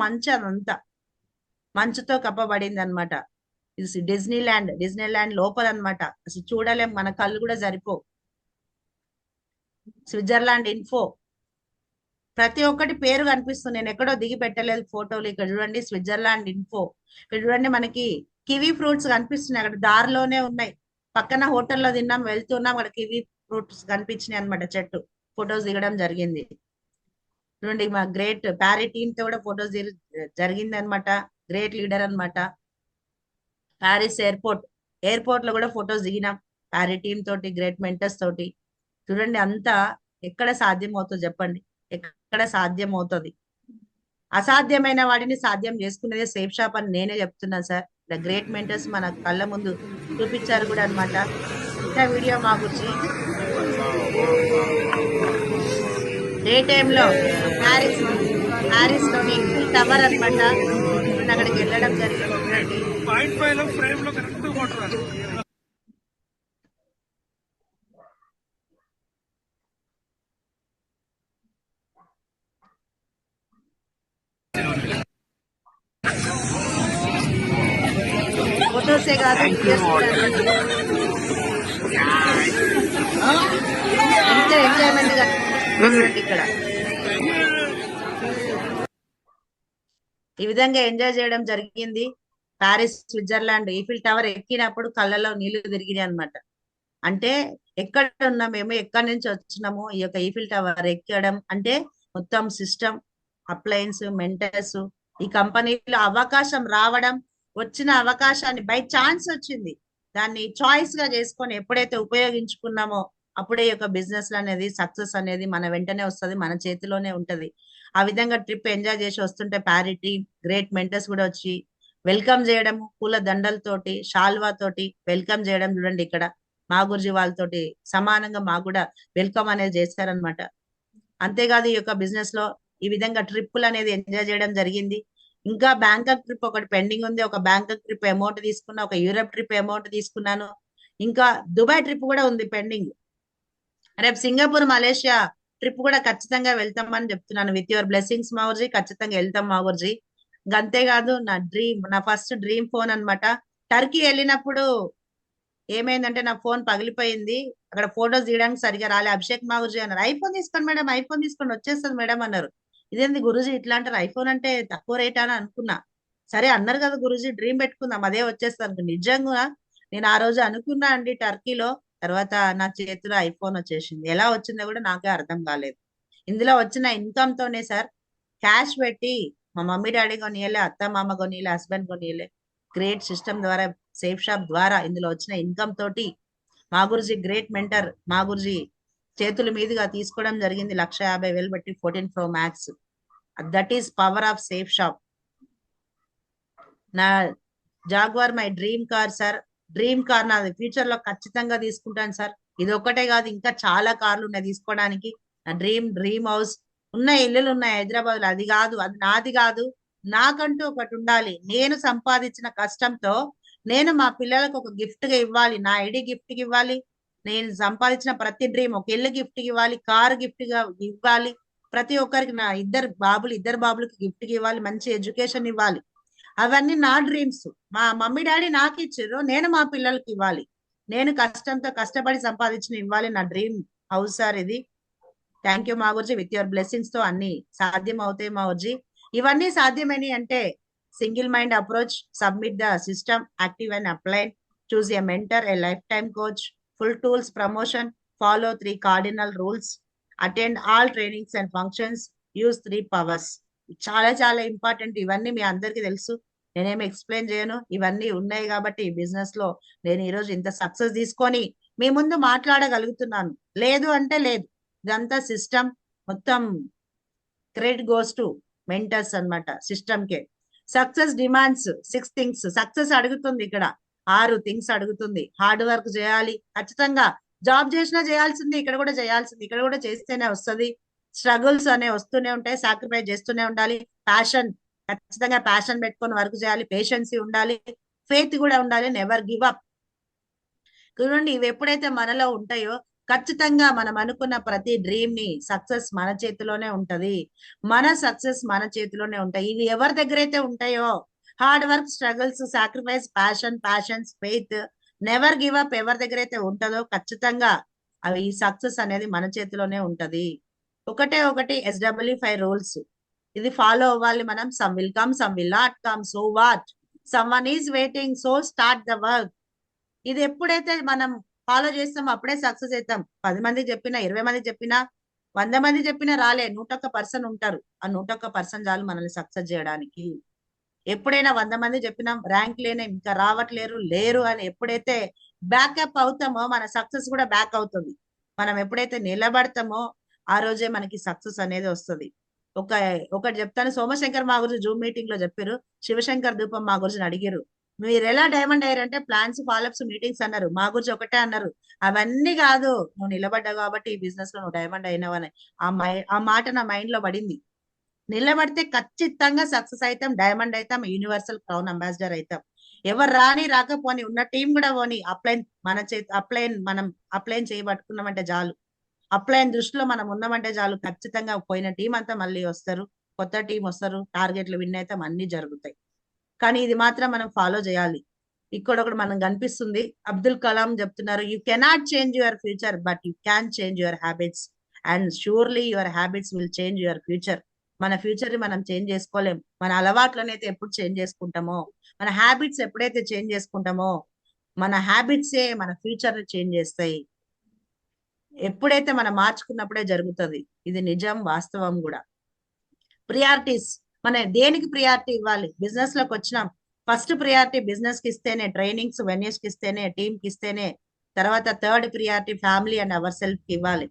మంచు, అదంతా మంచుతో కప్పబడింది అనమాట. ఇది డిజ్నీ ల్యాండ్ లోపల అనమాట. అసలు చూడలేం, మన కళ్ళు కూడా సరిపో. స్విట్జర్లాండ్ ఇన్ఫో, ప్రతి ఒక్కటి పేరు కనిపిస్తుంది, నేను ఎక్కడో దిగి పెట్టలేదు ఫోటోలు. ఇక్కడ చూడండి స్విట్జర్లాండ్ ఇన్ఫో. ఇక్కడ చూడండి మనకి కివీ ఫ్రూట్స్ కనిపిస్తున్నాయి, అక్కడ దారిలోనే ఉన్నాయి. పక్కన హోటల్లో తిన్నాం, వెళ్తున్నాం, అక్కడ కివీ ఫ్రూట్స్ కనిపించినాయి అనమాట, చెట్టు. ఫొటోస్ దిగడం జరిగింది. చూడండి మా గ్రేట్ ప్యారీ టీమ్ తో కూడా ఫొటోస్ జరిగింది అనమాట. గ్రేట్ లీడర్ అనమాట. ప్యారిస్ ఎయిర్పోర్ట్ లో కూడా ఫొటోస్ దిగినాం ప్యారీ టీమ్ తోటి, గ్రేట్ మెంటర్స్ తోటి. చూడండి అంతా ఎక్కడ సాధ్యం అవుతుంది చెప్పండి? ఎక్కడ సాధ్యం అవుతుంది? అసాధ్యమైన వాటిని సాధ్యం చేసుకునేది సేఫ్ షాప్ అని నేనే చెప్తున్నాను సార్. ద గ్రేట్ మెంటర్స్ మన కళ్ళ ముందు చూపించారు కూడా అనమాట. ఇంకా వీడియో మా గురించి డే టైంలో ప్యారిస్ లోని టవర్ అనమాట, అక్కడికి వెళ్ళడం జరిగింది. ఫోటోసే కాదు, ఎంత ఎంజాయ్మెంట్ గా ఇక్కడ ఈ విధంగా ఎంజాయ్ చేయడం జరిగింది. ప్యారిస్ స్విట్జర్లాండ్ ఈఫిల్ టవర్ ఎక్కినప్పుడు కళ్ళలో నీళ్లు తిరిగినాయి అనమాట. అంటే ఎక్కడ ఉన్నామేమో, ఎక్కడి నుంచి వచ్చినామో, ఈ యొక్క ఈఫిల్ టవర్ ఎక్కడం అంటే మొత్తం సిస్టమ్, అప్లయన్స్, మెంటర్స్, ఈ కంపెనీలో అవకాశం రావడం, వచ్చిన అవకాశాన్ని బై ఛాన్స్ వచ్చింది, దాన్ని చాయిస్ గా చేసుకొని ఎప్పుడైతే ఉపయోగించుకున్నామో అప్పుడే ఈ యొక్క బిజినెస్ అనేది సక్సెస్ అనేది మన వెంటనే వస్తుంది, మన చేతిలోనే ఉంటది. ఆ విధంగా ట్రిప్ ఎంజాయ్ చేసి వస్తుంటే ప్యారిటీ గ్రేట్ మెంటర్స్ కూడా వచ్చి వెల్కమ్ చేయడం, పూల దండలతోటి షాల్వా తోటి వెల్కమ్ చేయడం చూడండి ఇక్కడ మా గురుజీ వాళ్ళతోటి సమానంగా మాకు కూడా వెల్కమ్ అనేది చేస్తారనమాట. అంతేకాదు ఈ యొక్క బిజినెస్ లో ఈ విధంగా ట్రిప్పులు అనేది ఎంజాయ్ చేయడం జరిగింది. ఇంకా బ్యాంకాక్ ట్రిప్ ఒకటి పెండింగ్ ఉంది, ఒక బ్యాంకాక్ ట్రిప్ అమౌంట్ తీసుకున్నా, ఒక యూరప్ ట్రిప్ అమౌంట్ తీసుకున్నాను, ఇంకా దుబాయ్ ట్రిప్ కూడా ఉంది పెండింగ్. రేపు సింగపూర్, మలేషియా ట్రిప్ కూడా ఖచ్చితంగా వెళ్తామని చెప్తున్నాను. విత్ యువర్ బ్లెస్సింగ్స్ మావుర్జీ, ఖచ్చితంగా వెళ్తాం మావుర్జీ. ఇంకా అంతేకాదు నా డ్రీమ్, నా ఫస్ట్ డ్రీమ్ ఫోన్ అన్నమాట. టర్కీ వెళ్ళినప్పుడు ఏమైందంటే నా ఫోన్ పగిలిపోయింది, అక్కడ ఫోటోస్ తీయడానికి సరిగా రాలే. అభిషేక్ మాగురుజీ అన్నారు ఐఫోన్ తీసుకోండి మేడం, ఐఫోన్ తీసుకోండి వచ్చేస్తుంది మేడం అన్నారు. ఇదేంది గురుజీ ఇట్లా అంటారు, ఐఫోన్ అంటే తక్కువ రేట్ అని అనుకున్నా. సరే అన్నారు కదా గురుజీ, డ్రీమ్ పెట్టుకుందాం అదే వచ్చేస్తుంది. నిజంగా నేను ఆ రోజు అనుకున్నా అండి టర్కీలో. తర్వాత నా చేతిలో ఐఫోన్ వచ్చేసింది. ఎలా వచ్చిందో కూడా నాకే అర్థం కాలేదు. ఇందులో వచ్చిన ఇన్కమ్ తోనే సార్, క్యాష్ పెట్టి మా మమ్మీ డాడీ కొనియలే, అత్త మామ కొనియలే, హస్బెండ్ కొనియలే, గ్రేట్ సిస్టమ్ ద్వారా, సేఫ్ షాప్ ద్వారా ఇందులో వచ్చిన ఇన్కమ్ తోటి మా గురుజీ గ్రేట్ మెంటర్ మా గురుజీ చేతుల మీదుగా తీసుకోవడం జరిగింది. 1,50,000 బట్టి 14 Pro Max. That is power of safe shop. నా Jaguar my dream car sir, dream car నాది, ఫ్యూచర్ లో ఖచ్చితంగా తీసుకుంటాను సార్. ఇది ఒక్కటే కాదు, ఇంకా చాలా కార్లు ఉన్నాయి తీసుకోవడానికి. నా డ్రీమ్ హౌస్ ఉన్నాయి, ఇల్లులు ఉన్నాయి హైదరాబాద్ లో. అది కాదు, అది నాది కాదు, నాకంటూ ఒకటి ఉండాలి. నేను సంపాదించిన కష్టంతో నేను మా పిల్లలకు ఒక గిఫ్ట్ గా ఇవ్వాలి, నా ఐడి గిఫ్ట్ గా ఇవ్వాలి. నేను సంపాదించిన ప్రతి డ్రీమ్, ఒక ఇల్లు గిఫ్ట్ గా ఇవ్వాలి, కారు గిఫ్ట్ గా ఇవ్వాలి. ప్రతి ఒక్కరికి, నా ఇద్దరు బాబులకి గిఫ్ట్ గా ఇవ్వాలి, మంచి ఎడ్యుకేషన్ ఇవ్వాలి. అవన్నీ నా డ్రీమ్స్. మా మమ్మీ డాడీ నాకు ఇచ్చారు, నేను మా పిల్లలకి ఇవ్వాలి. నేను కష్టంతో కష్టపడి సంపాదించిన ఇవ్వాలి. నా డ్రీమ్ హౌస్ సార్ ఇది. థ్యాంక్ యూ మాగుర్జీ, విత్ యువర్ బ్లెస్సింగ్స్ తో అన్ని సాధ్యం అవుతాయి మాగుర్జీ. ఇవన్నీ సాధ్యమని అంటే single mind approach, submit the system, active and apply, choose a mentor, a lifetime coach, full tools promotion, follow 3 cardinal rules, attend all trainings and functions, use 3 powers. చాలా చాలా ఇంపార్టెంట్. ఇవన్నీ మీ అందరికీ తెలుసు, నేనేమి ఎక్స్ప్లెయిన్ చేయను. ఇవన్నీ ఉన్నాయి కాబట్టి ఈ బిజినెస్ లో నేను ఈరోజు ఇంత సక్సెస్ తీసుకొని మీ ముందు మాట్లాడగలుగుతున్నాను. లేదు అంటే లేదు, ఇదంతా సిస్టమ్. మొత్తం క్రెడిట్ గోస్ టు మెంటర్స్ అన్నమాట, సిస్టమ్ కే. Success demands 6 things. సక్సెస్ అడుగుతుంది ఇక్కడ 6 థింగ్స్ అడుగుతుంది. హార్డ్ వర్క్ చేయాలి ఖచ్చితంగా, జాబ్ చేసినా చేయాల్సింది, ఇక్కడ కూడా చేయాల్సింది, ఇక్కడ కూడా చేస్తేనే వస్తుంది. స్ట్రగుల్స్ అనే వస్తూనే ఉంటాయి, సాక్రిఫైస్ చేస్తూనే ఉండాలి. ప్యాషన్, ఖచ్చితంగా ప్యాషన్ పెట్టుకొని వర్క్ చేయాలి. పేషెన్సీ ఉండాలి, ఫెయిత్ కూడా ఉండాలి, నెవర్ గివ్ అప్. చూడండి ఇవి ఎప్పుడైతే మనలో ఉంటాయో ఖచ్చితంగా మనం అనుకున్న ప్రతి డ్రీమ్ ని సక్సెస్ మన చేతిలోనే ఉంటది. మన సక్సెస్ మన చేతిలోనే ఉంటాయి. ఇవి ఎవరి దగ్గర అయితే ఉంటాయో, hard work, struggles, sacrifice, passions, faith, never give up ఎవరి దగ్గర అయితే ఉంటుందో ఖచ్చితంగా అవి ఈ సక్సెస్ అనేది మన చేతిలోనే ఉంటది. ఒకటే ఒకటి SW5 రూల్స్, ఇది ఫాలో అవ్వాలి మనం. Some will come, some will not come, so what, some one is waiting, so start the work. ఇది ఎప్పుడైతే మనం ఫాలో చేస్తామో అప్పుడే సక్సెస్ అవుతాం. 10 మందికి చెప్పినా, 20 మందికి చెప్పినా, 100 మంది చెప్పినా రాలే, 101% ఉంటారు. ఆ 101% చాలు మనల్ని సక్సెస్ చేయడానికి. ఎప్పుడైనా 100 మంది చెప్పినా ర్యాంక్ లేనే, ఇంకా రావట్లేరు, లేరు అని ఎప్పుడైతే బ్యాకప్ అవుతామో మన సక్సెస్ కూడా బ్యాక్ అవుతుంది. మనం ఎప్పుడైతే నిలబడతామో ఆ రోజే మనకి సక్సెస్ అనేది వస్తుంది. ఒక ఒకటి చెప్తాను, సోమశంకర్ మా గురించి జూమ్ మీటింగ్ లో చెప్పారు, శివశంకర్ ధూపం మా గురించి అడిగారు, మీరు ఎలా డైమండ్ అయ్యారంటే ప్లాన్స్, ఫాలోఅప్స్, మీటింగ్స్ అన్నారు. మా గురించి ఒకటే అన్నారు, అవన్నీ కాదు, నువ్వు నిలబడ్డావు కాబట్టి ఈ బిజినెస్ లో నువ్వు డైమండ్ అయినావని. ఆ మాట నా మైండ్ లో పడింది. నిలబడితే ఖచ్చితంగా సక్సెస్ అవుతాం, డైమండ్ అవుతాం, యూనివర్సల్ క్రౌన్ అంబాసిడర్ అవుతాం. ఎవరు రాని రాకపోని, ఉన్న టీం కూడా పోని, మనం అప్లైన్ చేయబట్టుకున్నామంటే చాలు, అప్లైన్ దృష్టిలో మనం ఉన్నామంటే చాలు, ఖచ్చితంగా పోయిన టీం అంతా మళ్ళీ వస్తారు, కొత్త టీం వస్తారు, టార్గెట్లు విన్ అయితే అన్ని జరుగుతాయి. కానీ ఇది మాత్రం మనం ఫాలో చేయాలి. ఇక్కడ ఒకటి మనం కనిపిస్తుంది, అబ్దుల్ కలాం చెప్తున్నారు, you cannot change your future but you can change your habits, and surely your habits will change your future. మన ఫ్యూచర్ ని మనం చేంజ్ చేసుకోలేం, మన అలవాట్లను అయితే ఎప్పుడు చేంజ్ చేసుకుంటామో, మన హ్యాబిట్స్ ఎప్పుడైతే చేంజ్ చేసుకుంటామో, మన హ్యాబిట్సే మన ఫ్యూచర్ ని చేంజ్ చేస్తాయి. ఎప్పుడైతే మనం మార్చుకున్నప్పుడే జరుగుతుంది. ఇది నిజం, వాస్తవం కూడా. ప్రియారిటీస్, మన దేనికి ప్రియారిటీ ఇవ్వాలి? బిజినెస్ లోకి వచ్చినాం, ఫస్ట్ ప్రియారిటీ బిజినెస్ కి ఇస్తేనే, ట్రైనింగ్స్ వెన్యూస్ కి ఇస్తేనే, టీమ్ కి ఇస్తేనే, తర్వాత third priority family and our self కి ఇవ్వాలి.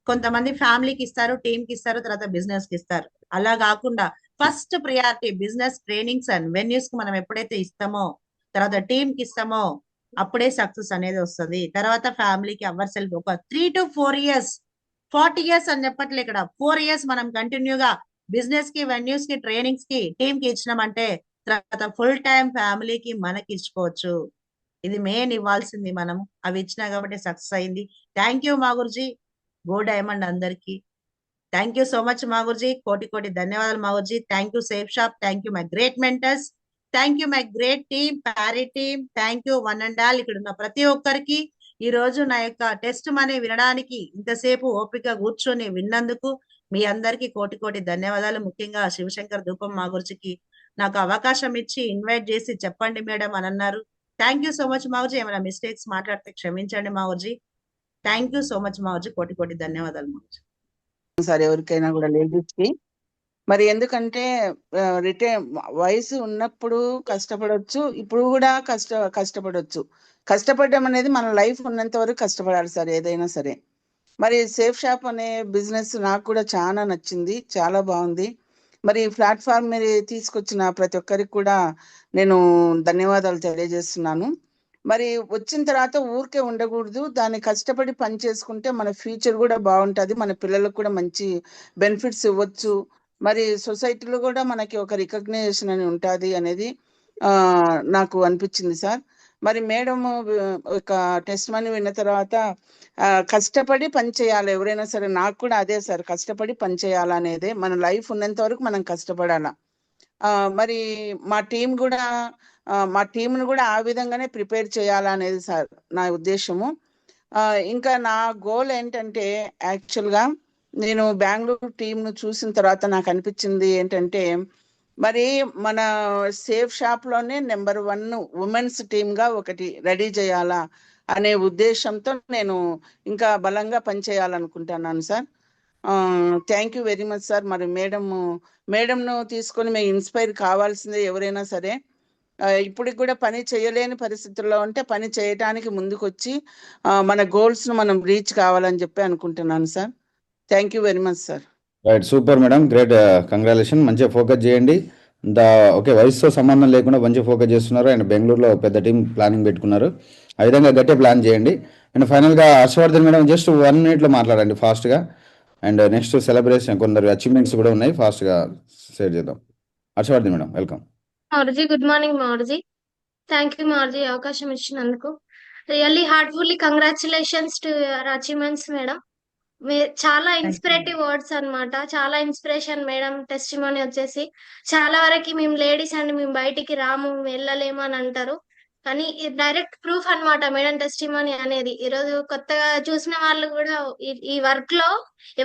కొంతమంది ఫ్యామిలీకి ఇస్తారు, టీమ్ కి ఇస్తారు, తర్వాత బిజినెస్ కి ఇస్తారు. అలా కాకుండా first priority business, trainings and venues కి మనం ఎప్పుడైతే ఇస్తామో, తర్వాత టీమ్ కి ఇస్తామో, అప్పుడే సక్సెస్ అనేది వస్తుంది. తర్వాత ఫ్యామిలీకి అవర్ సెల్ఫ్ ఒక 3 to 4 years, 40 years అని చెప్పట్లే ఇక్కడ, 4 years మనం కంటిన్యూగా బిజినెస్ కి, వెన్యూస్ కి, ట్రైనింగ్స్ కి, టీమ్ కి ఇచ్చినామంటే తర్వాత ఫుల్ టైం ఫ్యామిలీకి మనకి ఇచ్చుకోవచ్చు. ఇది మెయిన్ ఇవ్వాల్సింది మనం. అవి ఇచ్చినా కాబట్టి సక్సెస్ అయింది. థ్యాంక్ యూ మా గురుజీ. గో డైమండ్ అందరికి. థ్యాంక్ యూ సో మచ్ మా గురుజీ. కోటి కోటి ధన్యవాదాలు మా Guruji. Thank you safe shop. Thank you my great mentors. Thank you my great team, Pyari team. Thank you one and all. ఇక్కడ ఉన్న ప్రతి ఒక్కరికి ఈ రోజు నా యొక్క టెస్ట్ మనీ వినడానికి ఇంతసేపు ఓపిక కూర్చొని విన్నందుకు మీ అందరికీ కోటి కోటి ధన్యవాదాలు. ముఖ్యంగా శివశంకర్ ధూపం మా గురుజీకి నాకు అవకాశం ఇచ్చి ఇన్వైట్ చేసి చెప్పండి మేడం అని అన్నారు. థ్యాంక్ యూ సో మచ్ మావుజీ. ఏమైనా మిస్టేక్స్ మాట్లాడితే క్షమించండి మావుజీ. థ్యాంక్ యూ సో మచ్ మావుజీ. కోటి కోటి ధన్యవాదాలు మావుజీ. సార్ ఎవరికైనా కూడా లేడీస్ కి మరి ఎందుకంటే రిటైర్ వయసు ఉన్నప్పుడు కష్టపడవచ్చు, ఇప్పుడు కూడా కష్టపడవచ్చు. కష్టపడడం అనేది మన లైఫ్ ఉన్నంత వరకు కష్టపడాలి సార్, ఏదైనా సరే. మరి సేఫ్ షాప్ అనే బిజినెస్ నాకు కూడా చాలా నచ్చింది, చాలా బాగుంది. మరి ప్లాట్ఫామ్ మీరు తీసుకొచ్చిన ప్రతి ఒక్కరికి కూడా నేను ధన్యవాదాలు తెలియజేస్తున్నాను. మరి వచ్చిన తర్వాత ఊరికే ఉండకూడదు, దాన్ని కష్టపడి పని చేసుకుంటే మన ఫ్యూచర్ కూడా బాగుంటుంది, మన పిల్లలకు కూడా మంచి బెనిఫిట్స్ ఇవ్వచ్చు. మరి సొసైటీలో కూడా మనకి ఒక రికగ్నైజేషన్ అని ఉంటుంది అనేది నాకు అనిపించింది సార్. మరి మేడం ఒక టెస్ట్ మనీ విన్న తర్వాత కష్టపడి పని చేయాలి ఎవరైనా సరే. నాకు కూడా అదే సార్, కష్టపడి పని చేయాలనేదే. మన లైఫ్ ఉన్నంత వరకు మనం కష్టపడాలా. మరి మా టీం కూడా మా టీంను కూడా ఆ విధంగానే ప్రిపేర్ చేయాలనేది సార్ నా ఉద్దేశము. ఇంకా నా గోల్ ఏంటంటే, యాక్చువల్గా నేను బెంగళూరు టీంను చూసిన తర్వాత నాకు అనిపించింది ఏంటంటే, మరి మన సేఫ్ షాప్లోనే నెంబర్ 1 ఉమెన్స్ టీమ్గా ఒకటి రెడీ చేయాలా అనే ఉద్దేశంతో నేను ఇంకా బలంగా పనిచేయాలనుకుంటున్నాను sir. Thank you very much sir. మరి మేడంను తీసుకొని మేము ఇన్స్పైర్ కావాల్సిందే ఎవరైనా సరే. ఇప్పటికి కూడా పని చేయలేని పరిస్థితుల్లో ఉంటే పని చేయడానికి ముందుకు వచ్చి మన గోల్స్ను మనం రీచ్ కావాలని చెప్పి అనుకుంటున్నాను sir. Thank you very much sir. Right, super madam, great, congratulation. మంచిగా ఫోకస్ చేయండి. ఓకే, వయసుతో సంబంధం లేకుండా మంచిగా ఫోకస్ చేస్తున్నారు. అండ్ బెంగళూరులో పెద్ద టీం ప్లానింగ్ పెట్టుకున్నారు. ఆ విధంగా గట్టిగా ప్లాన్ చేయండి. అండ్ ఫైనల్గా హర్షవర్ధన్ మేడం జస్ట్ 1 minute మాట్లాడండి ఫాస్ట్గా. అండ్ నెక్స్ట్ సెలబ్రేషన్ కొందరు అచీవ్మెంట్స్ కూడా ఉన్నాయి, ఫాస్ట్గా షేర్ చేద్దాం. Harshavardhan madam, welcome. మారుజీ, గుడ్ మార్నింగ్ మారుజీ. థ్యాంక్ యూ మారుజీ, అవకాశం ఇచ్చినందుకు. Really heartfully congratulations to your achievements madam. చాలా ఇన్స్పిరేటివ్ వర్డ్స్ అన్నమాట. చాలా ఇన్స్పిరేషన్ మేడం. టెస్టిమోనీ వచ్చేసి చాలా వరకు మేము లేడీస్ అండ్ మేము బయటికి రాము, వెళ్ళలేము అని అంటారు, కానీ డైరెక్ట్ ప్రూఫ్ అన్నమాట మేడం టెస్టిమోనీ అనేది. ఈరోజు కొత్తగా చూసిన వాళ్ళు కూడా ఈ వర్క్ లో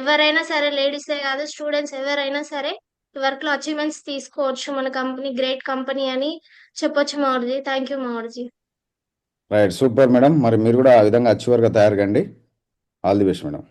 ఎవరైనా సరే, లేడీసే కాదు స్టూడెంట్స్ ఎవరైనా సరే ఈ వర్క్ లో అచీవ్మెంట్స్ తీసుకోవచ్చు. మన కంపెనీ గ్రేట్ కంపెనీ అని చెప్పొచ్చు మారుజీ. థ్యాంక్ యూ మారుజీ. Right, super madam. మరి మీరు కూడా ఆ విధంగా అచీవర్గా తయారు కండి. All the best madam.